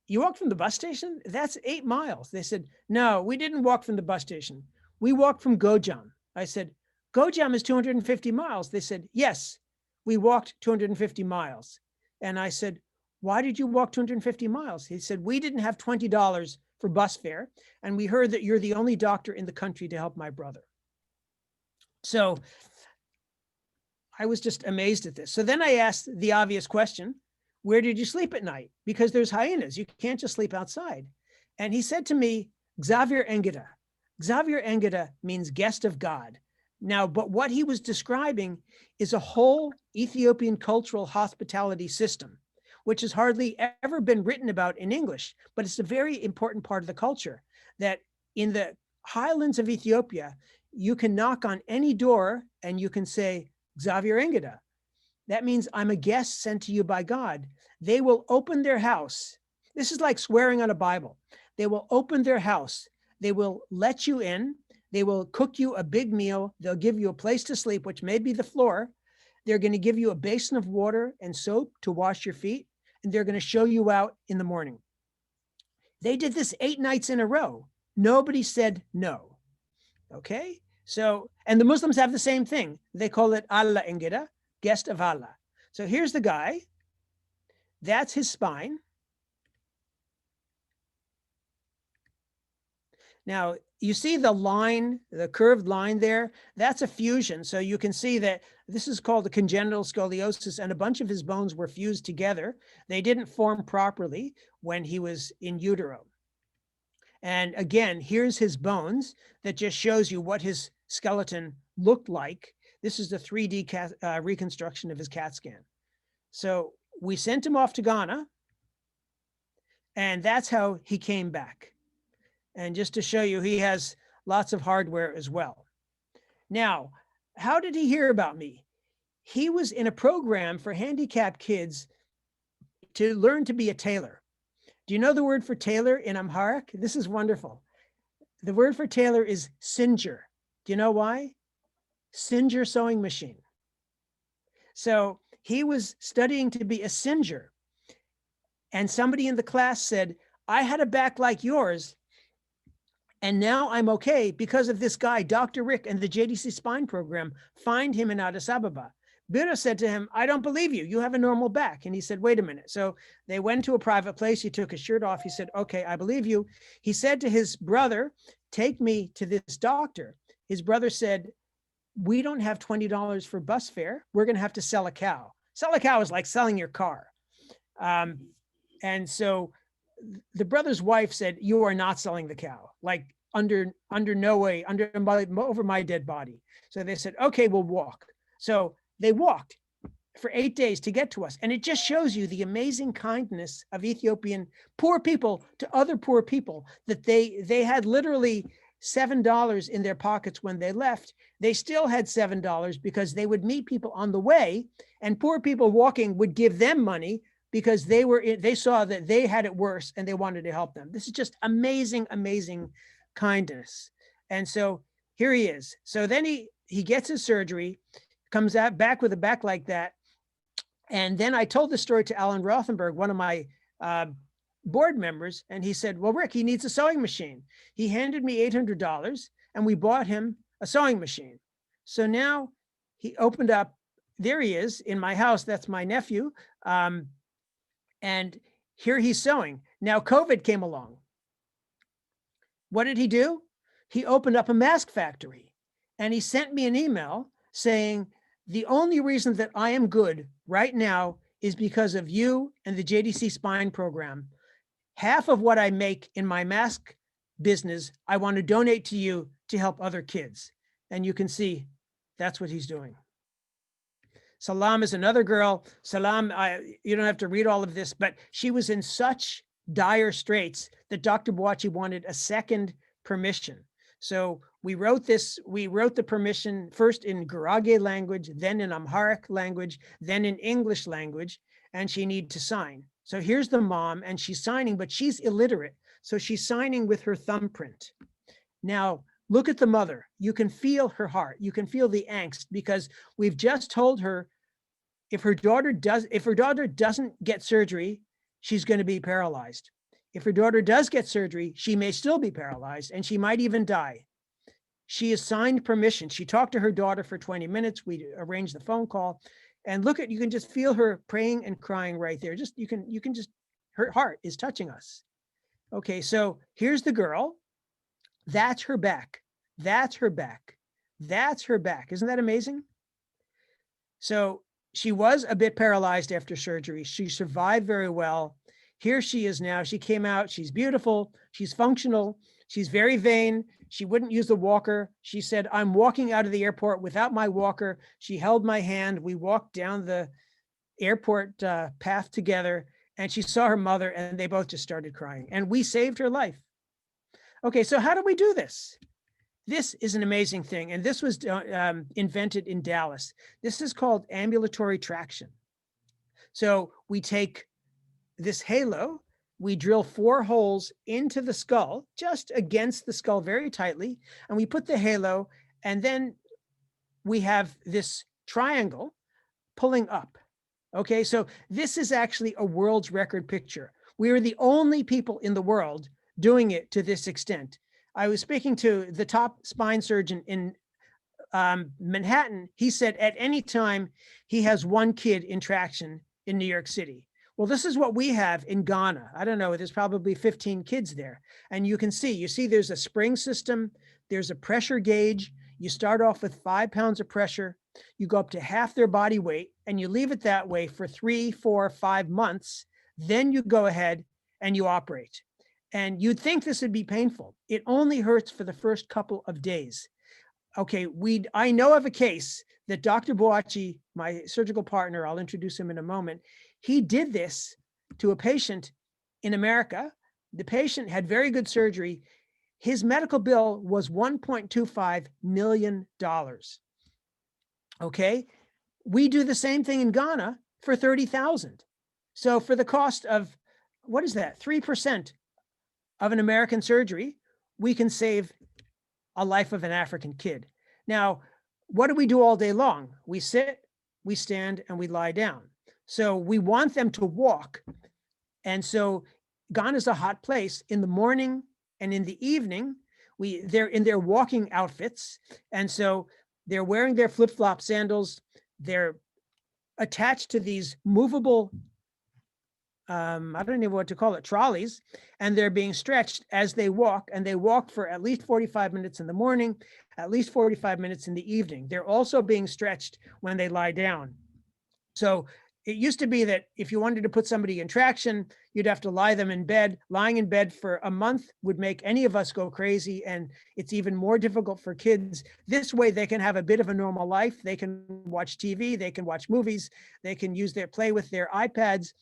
you walked from the bus station? That's 8 miles. They said, no, we didn't walk from the bus station. We walked from Gojam. I said, Gojam is 250 miles. They said, yes, we walked 250 miles. And I said, why did you walk 250 miles? He said, we didn't have $20 for bus fare. And we heard that you're the only doctor in the country to help my brother. So I was just amazed at this. So then I asked the obvious question, where did you sleep at night? Because there's hyenas. You can't just sleep outside. And he said to me, Xavier Engida. Xavier Engida means guest of God. Now, but what he was describing is a whole Ethiopian cultural hospitality system, which has hardly ever been written about in English, but it's a very important part of the culture, that in the highlands of Ethiopia, you can knock on any door and you can say, Xavier Engida. That means I'm a guest sent to you by God. They will open their house. This is like swearing on a Bible. They will open their house. They will let you in. They will cook you a big meal. They'll give you a place to sleep, which may be the floor. They're going to give you a basin of water and soap to wash your feet. And they're going to show you out in the morning. They did this 8 nights in a row. Nobody said no. Okay. So, and the Muslims have the same thing. They call it Allah Engida, guest of Allah. So here's the guy. That's his spine. Now, you see the line, the curved line there? That's a fusion. So you can see that this is called a congenital scoliosis, and a bunch of his bones were fused together. They didn't form properly when he was in utero. And again, here's his bones. That just shows you what his skeleton looked like. This is the 3D reconstruction of his CAT scan. So we sent him off to Ghana, and that's how he came back. And just to show you, he has lots of hardware as well. Now, how did he hear about me? He was in a program for handicapped kids to learn to be a tailor. Do you know the word for tailor in Amharic? This is wonderful. The word for tailor is singer. Do you know why? Singer sewing machine. So he was studying to be a singer. And somebody in the class said, I had a back like yours, and now I'm okay because of this guy, Dr. Rick, and the JDC Spine Program. Find him in Addis Ababa. Biros said to him, I don't believe you. You have a normal back. And he said, wait a minute. So they went to a private place. He took his shirt off. He said, okay, I believe you. He said to his brother, take me to this doctor. His brother said, we don't have $20 for bus fare. We're going to have to sell a cow. Sell a cow is like selling your car. And so the brother's wife said, you are not selling the cow, like under no way, over my dead body. So they said, okay, we'll walk. So they walked for 8 days to get to us. And it just shows you the amazing kindness of Ethiopian poor people to other poor people, that they had literally $7 in their pockets when they left. They still had $7 because they would meet people on the way, and poor people walking would give them money because they saw that they had it worse and they wanted to help them. This is just amazing, amazing kindness. And so here he is. So then he gets his surgery, comes out back with a back like that. And then I told the story to Alan Rothenberg, one of my board members, and he said, well, Rick, he needs a sewing machine. He handed me $800 and we bought him a sewing machine. So now he opened up, there he is in my house. That's my nephew. And here he's sewing. Now COVID came along. What did he do? He opened up a mask factory, and he sent me an email saying, the only reason that I am good right now is because of you and the JDC Spine program. Half of what I make in my mask business, I want to donate to you to help other kids. And you can see that's what he's doing. Salam is another girl. Salam, you don't have to read all of this, but she was in such dire straits that Dr. Boachi wanted a second permission. So we wrote the permission first in Gurage language, then in Amharic language, then in English language, and she needed to sign. So here's the mom, and she's signing, but she's illiterate. So she's signing with her thumbprint. Now, look at the mother. You can feel her heart. You can feel the angst, because we've just told her if her daughter doesn't get surgery, she's going to be paralyzed. If her daughter does get surgery, she may still be paralyzed, and she might even die. She has signed permission. She talked to her daughter for 20 minutes. We arranged the phone call, and look at, you can just feel her praying and crying right there. You can just, her heart is touching us. Okay, so here's the girl. That's her back. That's her back. That's her back. Isn't that amazing? So she was a bit paralyzed after surgery. She survived very well. Here she is now. She came out. She's beautiful. She's functional. She's very vain. She wouldn't use the walker. She said, I'm walking out of the airport without my walker. She held my hand. We walked down the airport path together, and she saw her mother, and they both just started crying, and we saved her life. Okay, so how do we do this? This is an amazing thing, and this was invented in Dallas. This is called ambulatory traction. So we take this halo, we drill 4 holes into the skull, just against the skull very tightly, and we put the halo, and then we have this triangle pulling up. Okay, so this is actually a world's record picture. We are the only people in the world doing it to this extent. I was speaking to the top spine surgeon in Manhattan. He said at any time he has 1 kid in traction in New York City. Well, this is what we have in Ghana. I don't know, there's probably 15 kids there. And you see there's a spring system, there's a pressure gauge. You start off with 5 pounds of pressure, you go up to half their body weight, and you leave it that way for 3, 4, 5 months. Then you go ahead and you operate. And you'd think this would be painful. It only hurts for the first couple of days. Okay, I know of a case that Dr. Boachi, my surgical partner, I'll introduce him in a moment, he did this to a patient in America. The patient had very good surgery. His medical bill was $1.25 million. Okay, we do the same thing in Ghana for $30,000. So for the cost of, what is that, 3% of an American surgery, we can save a life of an African kid. Now, what do we do all day long? We sit, we stand, and we lie down. So we want them to walk. And so Ghana is a hot place. In the morning and in the evening, they're in their walking outfits. And so they're wearing their flip-flop sandals. They're attached to these movable, I don't even know what to call it, trolleys, and they're being stretched as they walk, and they walk for at least 45 minutes in the morning, at least 45 minutes in the evening. They're also being stretched when they lie down. So it used to be that if you wanted to put somebody in traction, you'd have to lie them in bed. Lying in bed for a month would make any of us go crazy, and it's even more difficult for kids. This way, they can have a bit of a normal life. They can watch TV, they can watch movies, they can play with their iPads,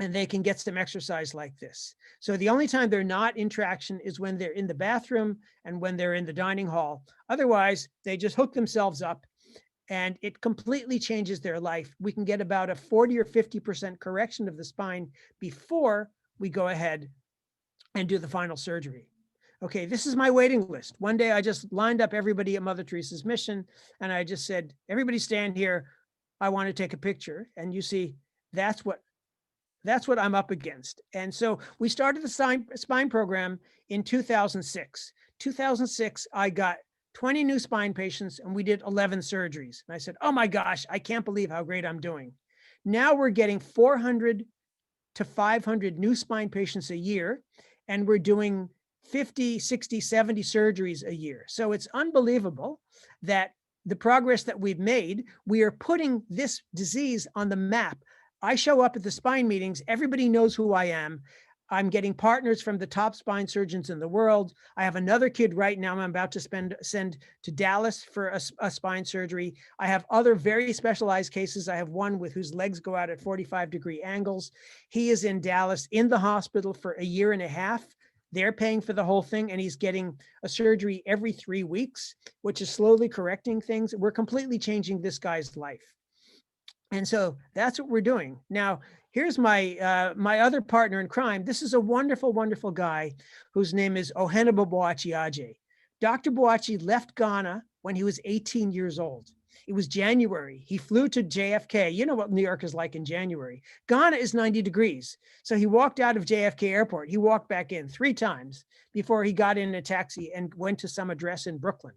and they can get some exercise like this. So the only time they're not in traction is when they're in the bathroom and when they're in the dining hall. Otherwise, they just hook themselves up, and it completely changes their life. We can get about a 40 or 50% correction of the spine before we go ahead and do the final surgery. Okay, this is my waiting list. One day I just lined up everybody at Mother Teresa's Mission, and I just said, everybody stand here. I want to take a picture. And you see, that's what I'm up against. And so we started the spine program in 2006. 2006, I got 20 new spine patients, and we did 11 surgeries. And I said, oh my gosh, I can't believe how great I'm doing. Now we're getting 400 to 500 new spine patients a year, and we're doing 50, 60, 70 surgeries a year. So it's unbelievable that the progress that we've made, we are putting this disease on the map. I show up at the spine meetings, everybody knows who I am. I'm getting partners from the top spine surgeons in the world. I have another kid right now I'm about to send to Dallas for a spine surgery. I have other very specialized cases. I have one with whose legs go out at 45-degree angles. He is in Dallas in the hospital for a year and a half. They're paying for the whole thing, and he's getting a surgery every 3 weeks, which is slowly correcting things. We're completely changing this guy's life. And so that's what we're doing. Now, here's my my other partner in crime. This is a wonderful, wonderful guy whose name is Ohenebo Boakye. Dr. Boakye left Ghana when he was 18 years old. It was January. He flew to JFK. You know what New York is like in January. Ghana is 90 degrees. So he walked out of JFK airport. He walked back in 3 times before he got in a taxi and went to some address in Brooklyn.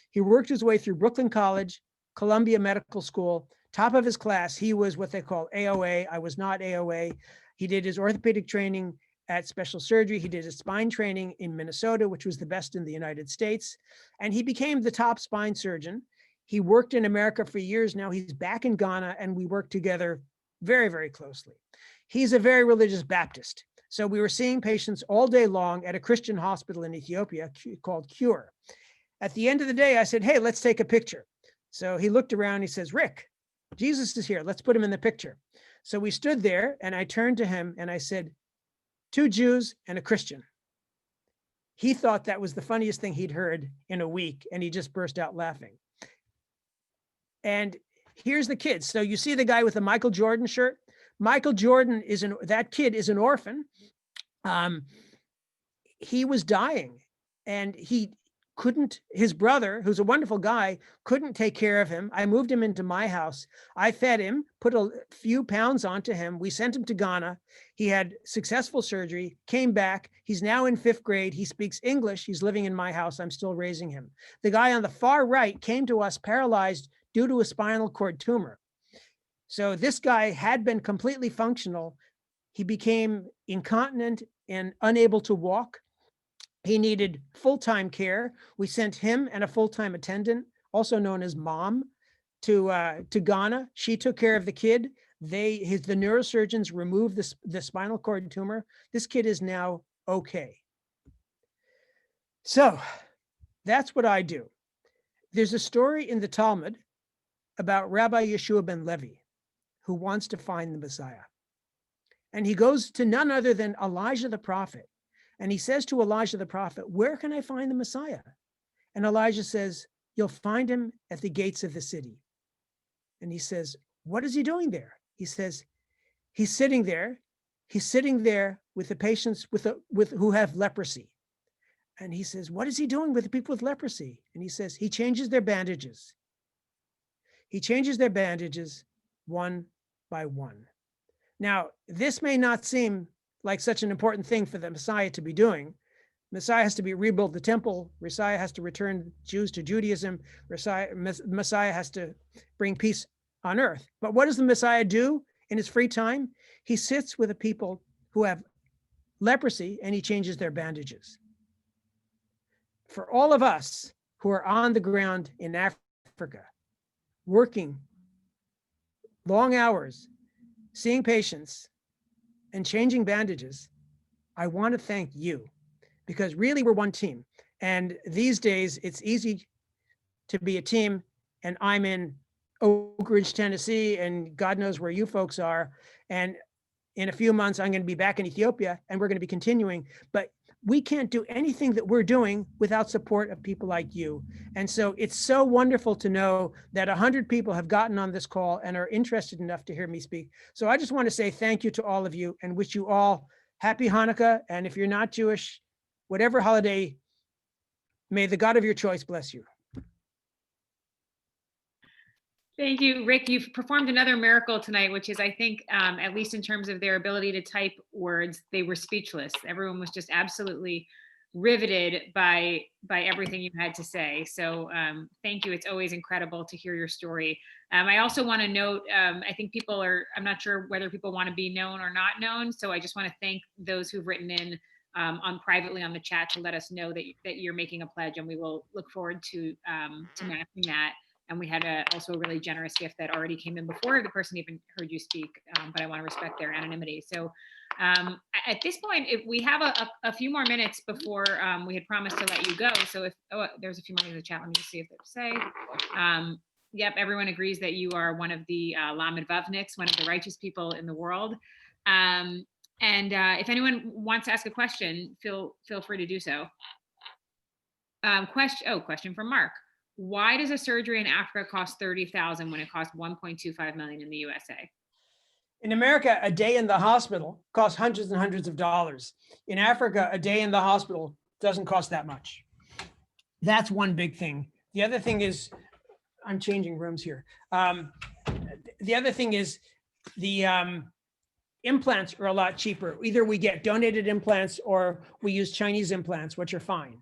He worked his way through Brooklyn College, Columbia Medical School, top of his class. He was what they call AOA. I was not AOA. He did his orthopedic training at special surgery. He did his spine training in Minnesota, which was the best in the United States. And he became the top spine surgeon. He worked in America for years. Now he's back in Ghana, and we work together very, very closely. He's a very religious Baptist. So we were seeing patients all day long at a Christian hospital in Ethiopia called Cure. At the end of the day, I said, hey, let's take a picture. So he looked around, he says, Rick, Jesus is here. Let's put him in the picture. So we stood there, and I turned to him and I said, 2 Jews and a Christian. He thought that was the funniest thing he'd heard in a week, and he just burst out laughing. And here's the kids. So you see the guy with the Michael Jordan shirt. Michael Jordan that kid is an orphan. He was dying, and his brother, who's a wonderful guy, couldn't take care of him. I moved him into my house. I fed him, put a few pounds onto him. We sent him to Ghana. He had successful surgery, came back. He's now in 5th grade. He speaks English. He's living in my house. I'm still raising him. The guy on the far right came to us paralyzed due to a spinal cord tumor. So this guy had been completely functional. He became incontinent and unable to walk. He needed full-time care. We sent him and a full-time attendant, also known as mom, to Ghana. She took care of the kid. The neurosurgeons removed the spinal cord tumor. This kid is now okay. So that's what I do. There's a story in the Talmud about Rabbi Yeshua ben Levi, who wants to find the Messiah. And he goes to none other than Elijah the prophet. And he says to Elijah the prophet, where can I find the Messiah? And Elijah says, you'll find him at the gates of the city. And he says, what is he doing there? He says, he's sitting there. He's sitting there with the patients who have leprosy. And he says, what is he doing with the people with leprosy? And he says, he changes their bandages. He changes their bandages one by one. Now, this may not seem like such an important thing for the Messiah to be doing. Messiah has to rebuild the temple. Messiah has to return Jews to Judaism. Messiah has to bring peace on earth. But what does the Messiah do in his free time? He sits with the people who have leprosy, and he changes their bandages. For all of us who are on the ground in Africa, working long hours, seeing patients, and changing bandages, I want to thank you, because really we're one team. And these days it's easy to be a team, and I'm in Oak Ridge, Tennessee, and God knows where you folks are. And in a few months, I'm going to be back in Ethiopia, and we're going to be continuing. But we can't do anything that we're doing without support of people like you. And so it's so wonderful to know that 100 people have gotten on this call and are interested enough to hear me speak. So I just want to say thank you to all of you and wish you all happy Hanukkah. And if you're not Jewish, whatever holiday, may the God of your choice bless you. Thank you, Rick. You've performed another miracle tonight, which is, I think, at least in terms of their ability to type words, they were speechless. Everyone was just absolutely riveted by everything you had to say. So thank you. It's always incredible to hear your story. I also want to note, I think I'm not sure whether people want to be known or not known. So I just want to thank those who've written in on privately on the chat to let us know that you're making a pledge, and we will look forward to matching that. And we had also a really generous gift that already came in before the person even heard you speak, but I want to respect their anonymity. So at this point, if we have a few more minutes before we had promised to let you go. So there's a few more in the chat. Let me just see if they say. Yep, everyone agrees that you are one of the Lamed Vavniks, one of the righteous people in the world. And if anyone wants to ask a question, feel free to do so. Question from Mark. Why does a surgery in Africa cost $30,000 when it costs $1.25 million in the USA? In America, a day in the hospital costs hundreds and hundreds of dollars. In Africa, a day in the hospital doesn't cost that much. That's one big thing. The other thing is, I'm changing rooms here. The other thing is the implants are a lot cheaper. Either we get donated implants or we use Chinese implants, which are fine.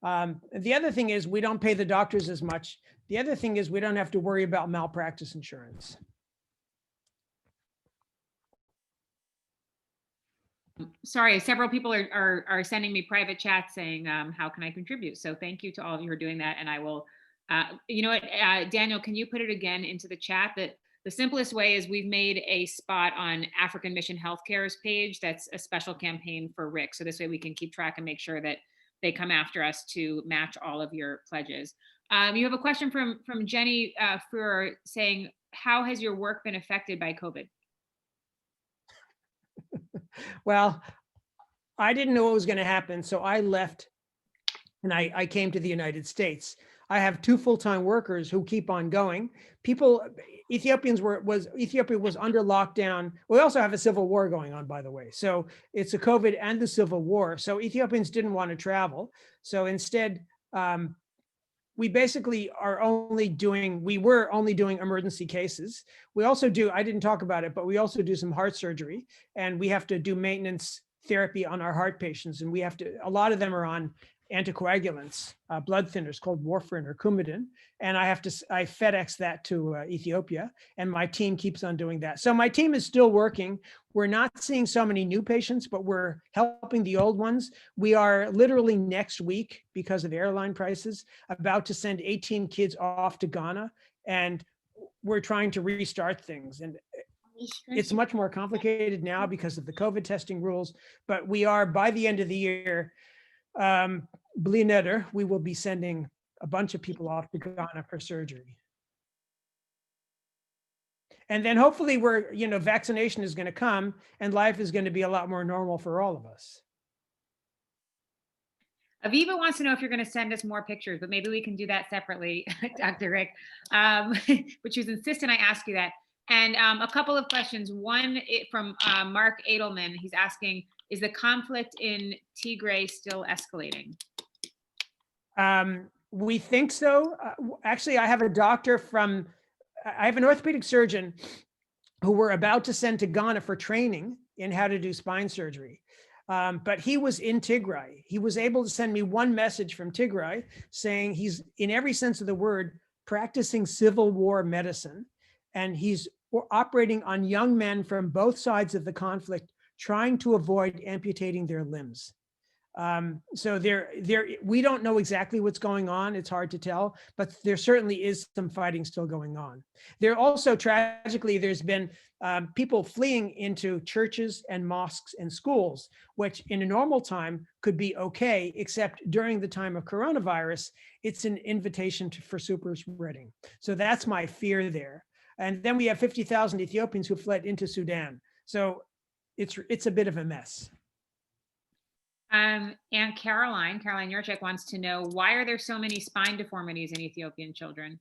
The other thing is we don't pay the doctors as much. The other thing is we don't have to worry about malpractice insurance. Sorry, several people are sending me private chats saying, how can I contribute? So thank you to all of you who are doing that. And I will, you know what, Daniel, can you put it again into the chat? That the simplest way is we've made a spot on African Mission Healthcare's page. That's a special campaign for Rick. So this way we can keep track and make sure that they come after us to match all of your pledges. You have a question from Jenny Frewer saying, how has your work been affected by COVID? Well, I didn't know what was going to happen, so I left and I came to the United States. I have 2 full-time workers who keep on going. Ethiopia was under lockdown. We also have a civil war going on, by the way. So it's a COVID and the civil war. So Ethiopians didn't want to travel. So instead, we basically were only doing emergency cases. We also do, I didn't talk about it, but we also do some heart surgery, and we have to do maintenance therapy on our heart patients. And a lot of them are on anticoagulants, blood thinners called warfarin or Coumadin. And I FedEx that to Ethiopia, and my team keeps on doing that. So my team is still working. We're not seeing so many new patients, but we're helping the old ones. We are literally next week, because of airline prices, about to send 18 kids off to Ghana, and we're trying to restart things. And it's much more complicated now because of the COVID testing rules, but we are, by the end of the year, we will be sending a bunch of people off to Ghana for surgery. And then hopefully vaccination is going to come and life is going to be a lot more normal for all of us. Aviva wants to know if you're going to send us more pictures, but maybe we can do that separately, Dr. Rick, but she was insistent I ask you that. And a couple of questions. One from Mark Edelman. He's asking, is the conflict in Tigray still escalating? We think so. Actually, I have an orthopedic surgeon who we're about to send to Ghana for training in how to do spine surgery. But he was in Tigray. He was able to send me one message from Tigray saying he's, in every sense of the word, practicing civil war medicine. And he's operating on young men from both sides of the conflict, trying to avoid amputating their limbs. So we don't know exactly what's going on. It's hard to tell, but there certainly is some fighting still going on. There also, tragically, there's been people fleeing into churches and mosques and schools, which in a normal time could be okay, except during the time of coronavirus, it's an invitation for super spreading. So that's my fear there. And then we have 50,000 Ethiopians who fled into Sudan. So it's a bit of a mess. And Caroline Yurchek wants to know, why are there so many spine deformities in Ethiopian children?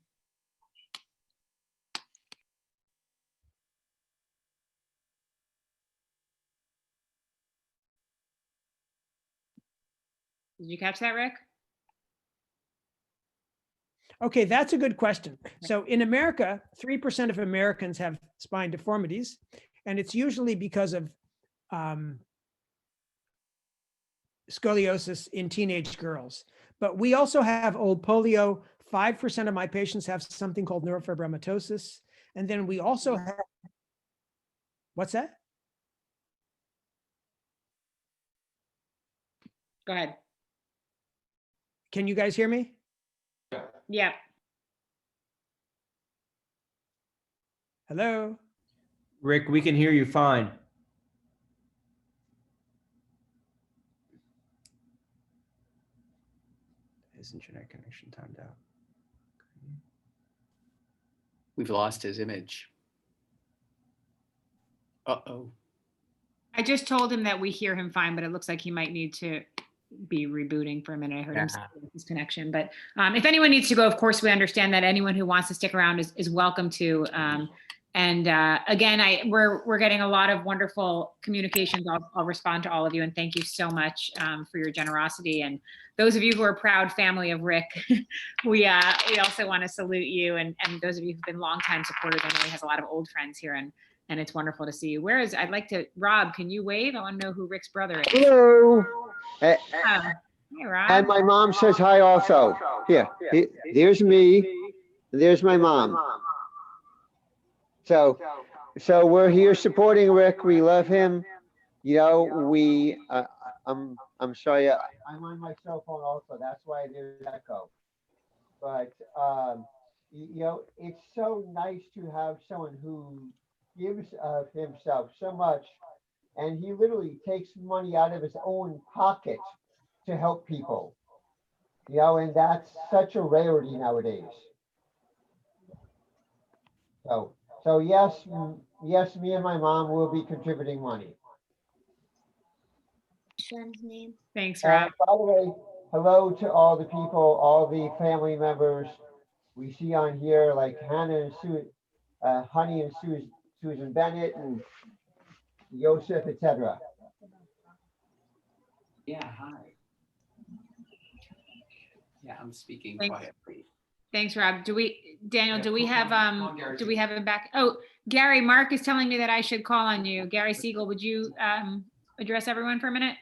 Did you catch that, Rick? Okay, that's a good question. So in America, 3% of Americans have spine deformities, and it's usually because of scoliosis in teenage girls. But we also have old polio. 5% of my patients have something called neurofibromatosis. And then we also have, what's that? Go ahead. Can you guys hear me? Yeah. Hello? Rick, we can hear you fine. His internet connection timed out. We've lost his image. Uh-oh. I just told him that we hear him fine, but it looks like he might need to be rebooting for a minute. I heard him say his connection. But if anyone needs to go, of course, we understand that anyone who wants to stick around is welcome to. And again, we're getting a lot of wonderful communications. I'll respond to all of you, and thank you so much for your generosity. And those of you who are proud family of Rick, we also want to salute you. And those of you who've been longtime supporters. I know he has a lot of old friends here, and it's wonderful to see you. I'd like to, Rob, can you wave? I want to know who Rick's brother is. Hello. Hey, Rob. And my mom says hi also. Here, there's me. There's my mom. So we're here supporting Rick. We love him. You know, I'm sorry. I'm on my cell phone also. That's why there's echo. But you know, it's so nice to have someone who gives of himself so much, and he literally takes money out of his own pocket to help people. You know, and that's such a rarity nowadays. So yes, me and my mom will be contributing money. Thanks, Rob. By the way, hello to all the people, all the family members we see on here, like Hannah and Honey and Susan Bennett and Joseph, etc. Yeah, hi. Yeah, I'm speaking Thanks. quietly. Thanks, Rob. Daniel, do we have him back? Oh, Gary, Mark is telling me that I should call on you. Gary Siegel, would you address everyone for a minute?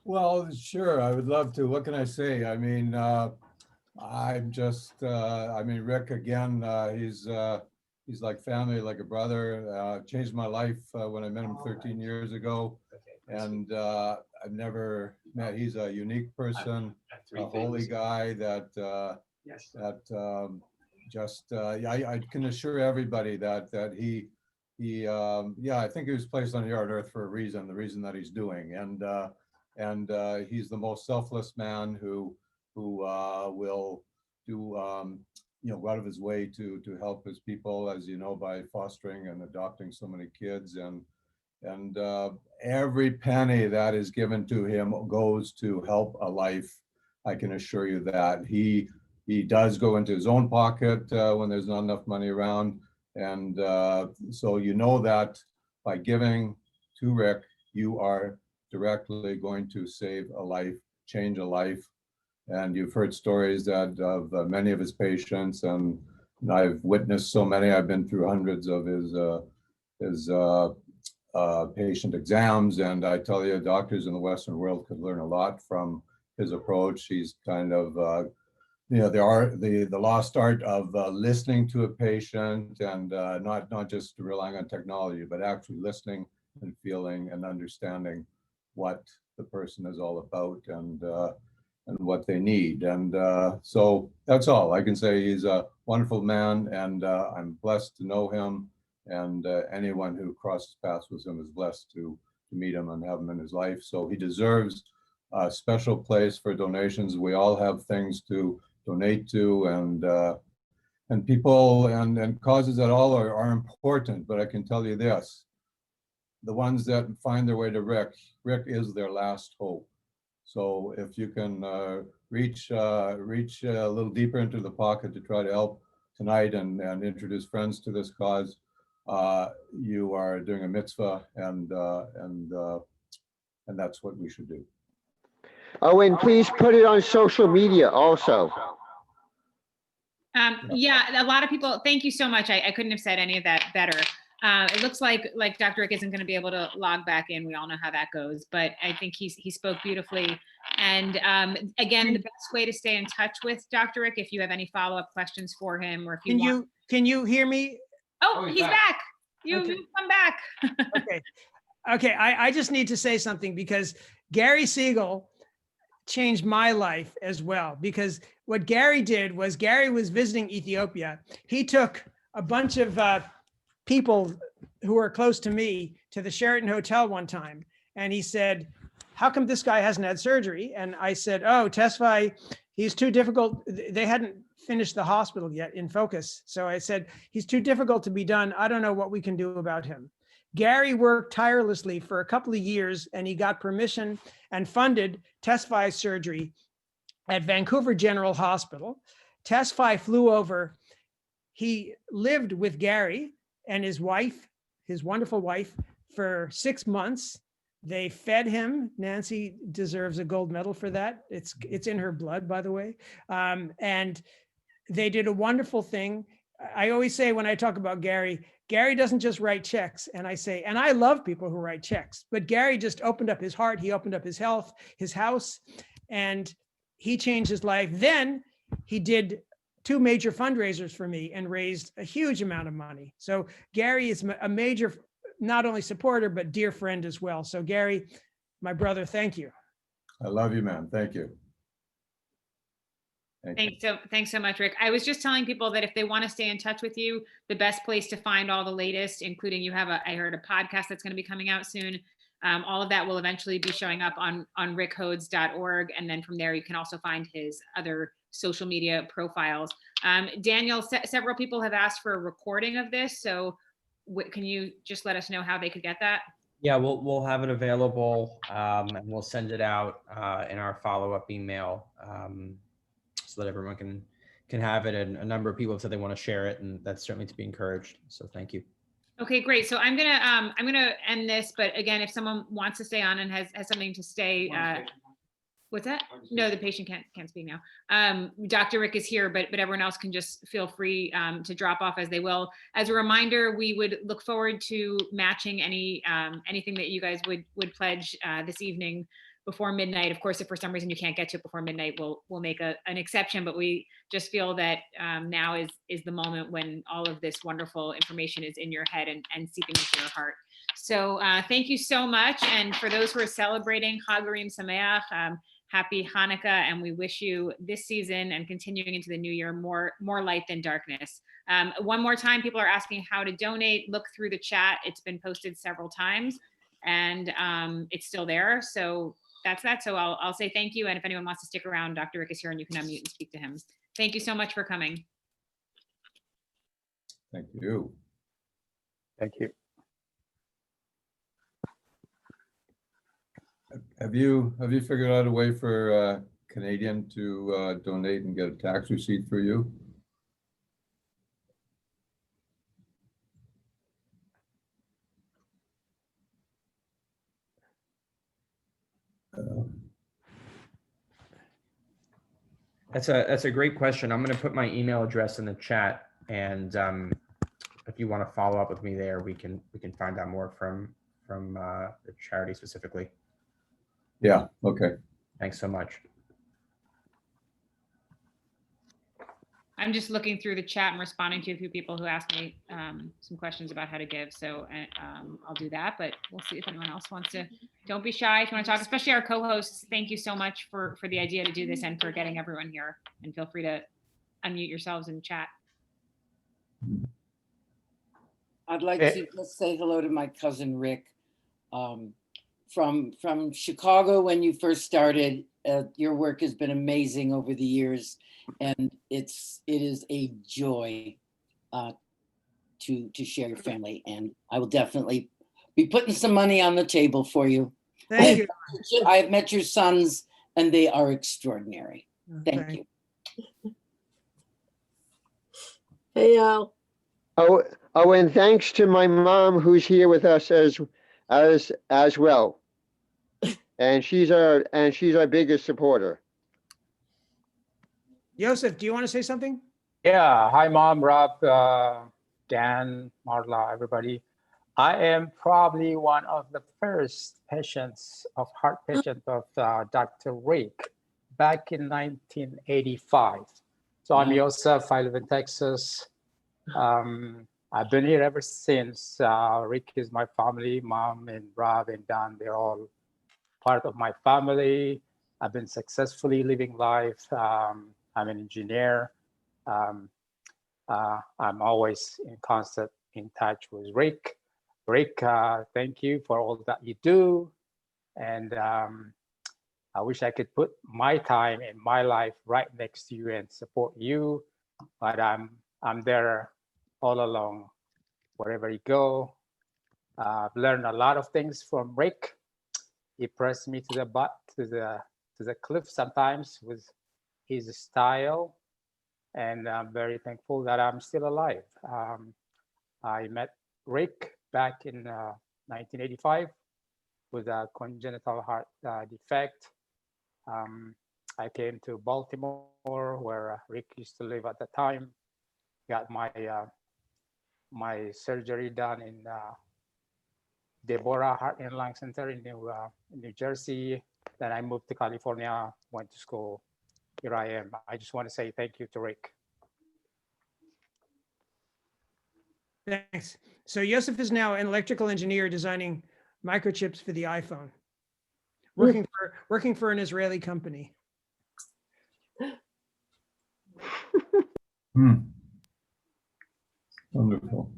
Well, sure, I would love to. What can I say? I mean, I'm just, Rick, again, he's like family, like a brother, changed my life when I met him 13 years ago. And I've never met, he's a unique person, a holy guy that, I can assure everybody that he I think he was placed on here on earth for a reason, the reason that he's doing. And he's the most selfless man who will do, go out of his way to help his people, as you know, by fostering and adopting so many kids. And every penny that is given to him goes to help a life. I can assure you that. He does go into his own pocket when there's not enough money around. And so you know that by giving to Rick, you are directly going to save a life, change a life. And you've heard stories that of many of his patients, and I've witnessed so many. I've been through hundreds of his patient exams, and I tell you, doctors in the Western world could learn a lot from his approach. He's kind of the lost art of listening to a patient, and not just relying on technology, but actually listening and feeling and understanding what the person is all about and what they need. And so that's all I can say. He's a wonderful man, and I'm blessed to know him. And anyone who crosses paths with him is blessed to meet him and have him in his life. So he deserves a special place for donations. We all have things to donate to, and people and causes that all are important. But I can tell you this: the ones that find their way to Rick is their last hope. So if you can reach a little deeper into the pocket to try to help tonight and introduce friends to this cause, you are doing a mitzvah, and that's what we should do. Oh, and please put it on social media also. Yeah, a lot of people, thank you so much. I couldn't have said any of that better. It looks like Dr. Rick isn't going to be able to log back in. We all know how that goes, but I think he spoke beautifully. And again, the best way to stay in touch with Dr. Rick, if you have any follow-up questions for him, or if you Can you hear me? Oh, he's back. You come back. Okay. Okay. I just need to say something, because Gary Siegel changed my life as well, because what Gary did was Gary was visiting Ethiopia. He took a bunch of people who are close to me to the Sheraton Hotel one time. And he said, how come this guy hasn't had surgery? And I said, oh, Tesfaye, he's too difficult. They hadn't finished the hospital yet in Focus. So I said, he's too difficult to be done. I don't know what we can do about him. Gary worked tirelessly for a couple of years, and he got permission and funded Tesfaye's surgery at Vancouver General Hospital. Tesfaye flew over. He lived with Gary and his wife, his wonderful wife, for 6 months. They fed him. Nancy deserves a gold medal for that. It's in her blood, by the way. And they did a wonderful thing. I always say when I talk about Gary doesn't just write checks. And I say, and I love people who write checks, but Gary just opened up his heart. He opened up his health, his house, and he changed his life. Then he did 2 major fundraisers for me and raised a huge amount of money. So Gary is a major, not only supporter, but dear friend as well. So Gary, my brother, thank you. I love you, man. Thank you. Thanks so much, Rick. I was just telling people that if they want to stay in touch with you, the best place to find all the latest, including you have I heard a podcast that's going to be coming out soon. All of that will eventually be showing up on rickhodes.org. And then from there, you can also find his other social media profiles. Daniel, several people have asked for a recording of this. So can you just let us know how they could get that? Yeah, we'll have it available, and we'll send it out in our follow-up email, so that everyone can have it. And a number of people have said they want to share it, and that's certainly to be encouraged. So thank you. Okay, great. So I'm gonna end this, but again, if someone wants to stay on and has something to say, what's that? No, the patient can't speak now. Dr. Rick is here, but everyone else can just feel free to drop off as they will. As a reminder, we would look forward to matching anything that you guys would pledge this evening before midnight. Of course, if for some reason you can't get to it before midnight, we'll make an exception, but we just feel that now is the moment when all of this wonderful information is in your head and seeping into your heart. So thank you so much. And for those who are celebrating Chag Urim Sameach, happy Hanukkah, and we wish you this season and continuing into the new year more light than darkness. One more time, people are asking how to donate. Look through the chat. It's been posted several times, and it's still there. So that's that. So I'll say thank you. And if anyone wants to stick around, Dr. Rick is here and you can unmute and speak to him. Thank you so much for coming. Thank you. Thank you. Have you figured out a way for a Canadian to donate and get a tax receipt for you? That's a great question. I'm going to put my email address in the chat, and if you want to follow up with me there, we can find out more from the charity specifically. Yeah. Okay. Thanks so much. I'm just looking through the chat and responding to a few people who asked me some questions about how to give. So I'll do that, but we'll see if anyone else wants to. Don't be shy if you want to talk, especially our co-hosts. Thank you so much for the idea to do this and for getting everyone here. And feel free to unmute yourselves and chat. I'd like to just say hello to my cousin Rick. From Chicago when you first started. Your work has been amazing over the years, and it is a joy to share your family. And I will definitely be putting some money on the table for you. Thank you. I have met your sons, and they are extraordinary. Thank you. Hey, Al. Oh, and thanks to my mom who's here with us as well. And she's our biggest supporter. Yosef, do you want to say something? Yeah. Hi, Mom, Rob, Dan, Marla, everybody. I am probably one of the first patients of heart patient of Dr. Rick back in 1985. So I'm Joseph. I live in Texas. I've been here ever since. Rick is my family. Mom and Rob and Don, they're all part of my family. I've been successfully living life. I'm an engineer. I'm always in constant in touch with Rick. Rick, thank you for all that you do. And I wish I could put my time and my life right next to you and support you, but I'm there all along, wherever you go. I've learned a lot of things from Rick. He pressed me to the butt, to the cliff sometimes with his style, and I'm very thankful that I'm still alive. I met Rick back in 1985 with a congenital heart defect. I came to Baltimore, where Rick used to live at the time. Got my surgery done in Deborah Heart and Lung Center in New Jersey. Then I moved to California, went to school. Here I am. I just want to say thank you to Rick. Thanks. So Yosef is now an electrical engineer designing microchips for the iPhone, working for an Israeli company. Wonderful.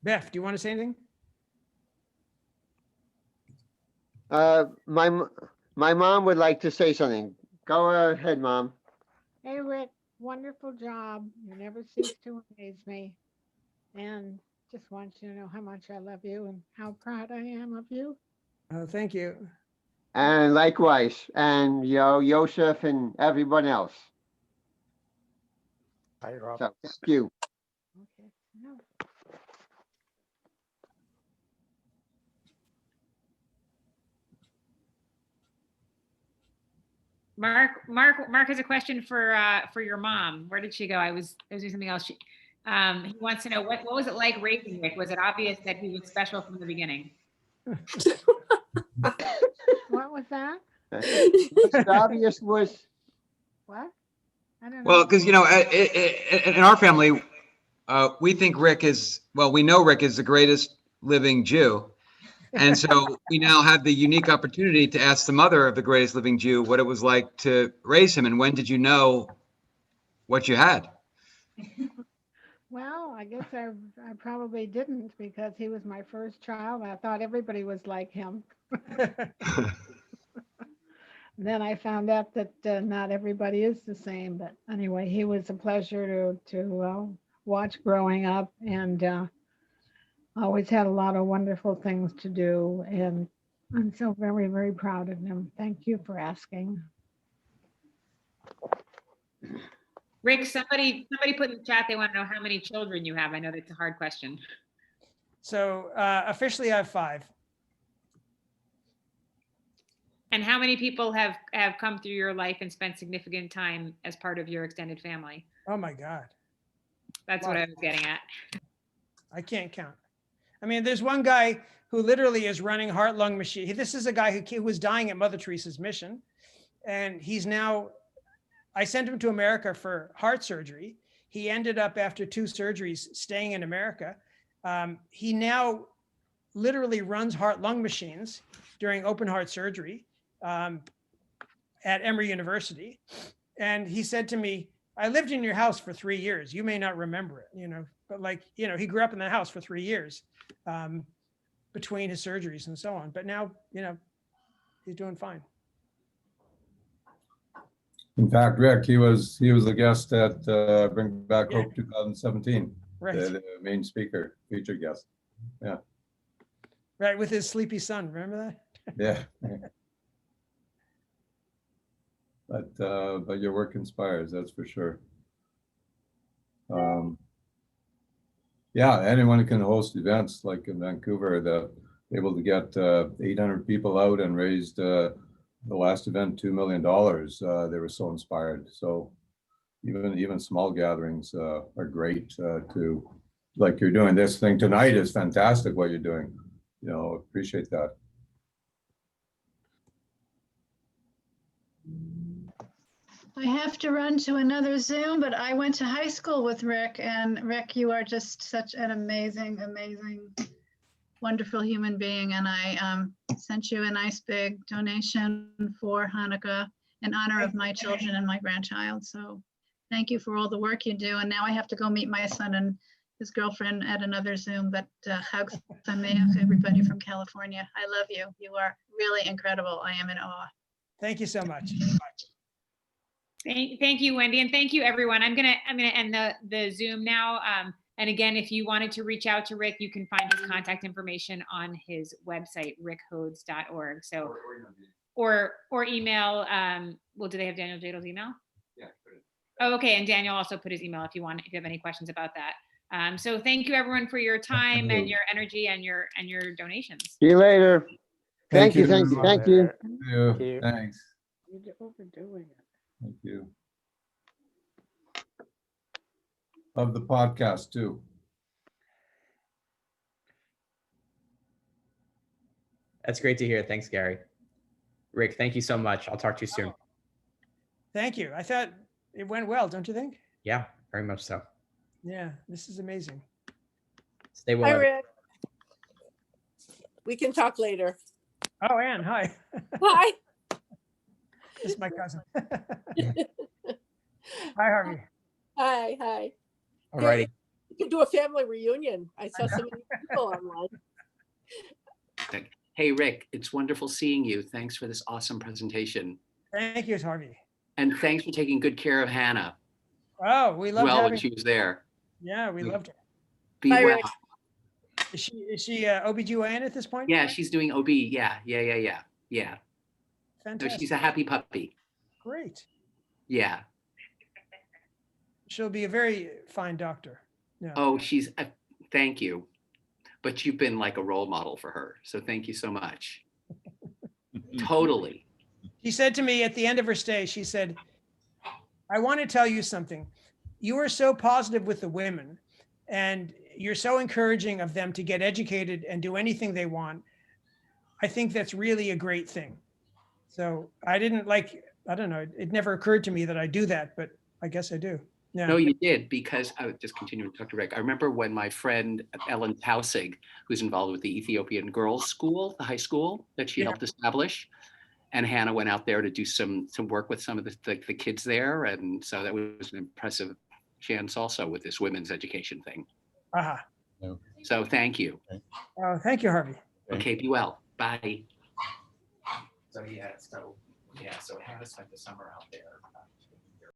Beth, do you want to say anything? My mom would like to say something. Go ahead, Mom. Hey, Rick, wonderful job. You never cease to amaze me. And just want you to know how much I love you and how proud I am of you. Oh, thank you. And likewise, and Joseph and everyone else. Hi, Rob. So thank you. Okay. No. Mark has a question for your mom. Where did she go? I was doing something else. He wants to know what was it like raising Rick? Was it obvious that he was special from the beginning? What was that? What's obvious was What? I don't know. Well, because, you know, in our family, we think Rick is, well, we know Rick is the greatest living Jew. And so we now have the unique opportunity to ask the mother of the greatest living Jew what it was like to raise him. And when did you know what you had? Well, I guess I probably didn't, because he was my first child. I thought everybody was like him. Then I found out that not everybody is the same. But anyway, he was a pleasure to watch growing up, and always had a lot of wonderful things to do. And I'm so very, very proud of him. Thank you for asking. Rick, somebody put in the chat they want to know how many children you have. I know that's a hard question. So officially I have 5. And how many people have come through your life and spent significant time as part of your extended family? Oh my God. That's what I was getting at. I can't count. I mean, there's one guy who literally is running heart-lung machine. This is a guy who was dying at Mother Teresa's mission. And he's now, I sent him to America for heart surgery. He ended up, after 2 surgeries, staying in America. He now literally runs heart-lung machines during open heart surgery at Emory University. And he said to me, I lived in your house for 3 years. You may not remember it, but he grew up in the house for 3 years between his surgeries and so on. But now, he's doing fine. In fact, Rick, he was a guest at Bring Back Hope 2017. Right. The main speaker, featured guest. Yeah. Right, with his sleepy son. Remember that? Yeah. But your work inspires, that's for sure. Yeah, anyone who can host events like in Vancouver, able to get 800 people out and raised the last event $2 million. They were so inspired. So even small gatherings are great to like you're doing. This thing tonight is fantastic what you're doing. Appreciate that. I have to run to another Zoom, but I went to high school with Rick, and Rick, you are just such an amazing, wonderful human being. And I sent you a nice big donation for Hanukkah in honor of my children and my grandchild. So thank you for all the work you do. And now I have to go meet my son and his girlfriend at another Zoom, but hugs on me, everybody from California. I love you. You are really incredible. I am in awe. Thank you so much. Thank you, Wendy, and thank you, everyone. I'm gonna end the Zoom now. And again, if you wanted to reach out to Rick, you can find his contact information on his website, rickhodes.org. So, or email. Well, do they have Daniel Jadal's email? Yeah. Oh, okay. And Daniel also put his email if you have any questions about that. So thank you, everyone, for your time and your energy and your donations. See you later. Thank you. Thank you. you. Thanks. You're overdoing it. Thank you. Love the podcast too. That's great to hear. Thanks, Gary. Rick, thank you so much. I'll talk to you soon. Thank you. I thought it went well, don't you think? Yeah, very much so. Yeah, this is amazing. Stay well. Hi, everyone. Rick. We can talk later. Oh, Ann, hi. Hi. This is my cousin. Hi, Harvey. Hi, hi. All righty. You can do a family reunion. I saw so many people online. Hey, Rick, it's wonderful seeing you. Thanks for this awesome presentation. Thank you, Harvey. And thanks for taking good care of Hannah. Oh, we love Well, having. when she was there. Yeah, we loved her. Be Hi, well. Rick. Is she OBGYN at this point? Yeah, she's doing OB. Yeah. No, Fantastic. she's a happy puppy. Great. Yeah. She'll be a very fine doctor. Yeah. Oh, thank you. But you've been like a role model for her. So thank you so much. Totally. She said to me at the end of her stay, she said, I want to tell you something. You are so positive with the women and you're so encouraging of them to get educated and do anything they want. I think that's really a great thing. So I don't know, it never occurred to me that I do that, but I guess I do. Yeah. No, you did, because I would just continue to talk to Rick. I remember when my friend Ellen Tausig, who's involved with the Ethiopian Girls School, the high school that she helped establish, and Hannah went out there to do some work with some of the kids there. And so that was an impressive chance also with this women's education thing. Uh-huh. So thank you. Oh, thank you, Harvey. Okay, be well. Bye. So Hannah spent the summer out there.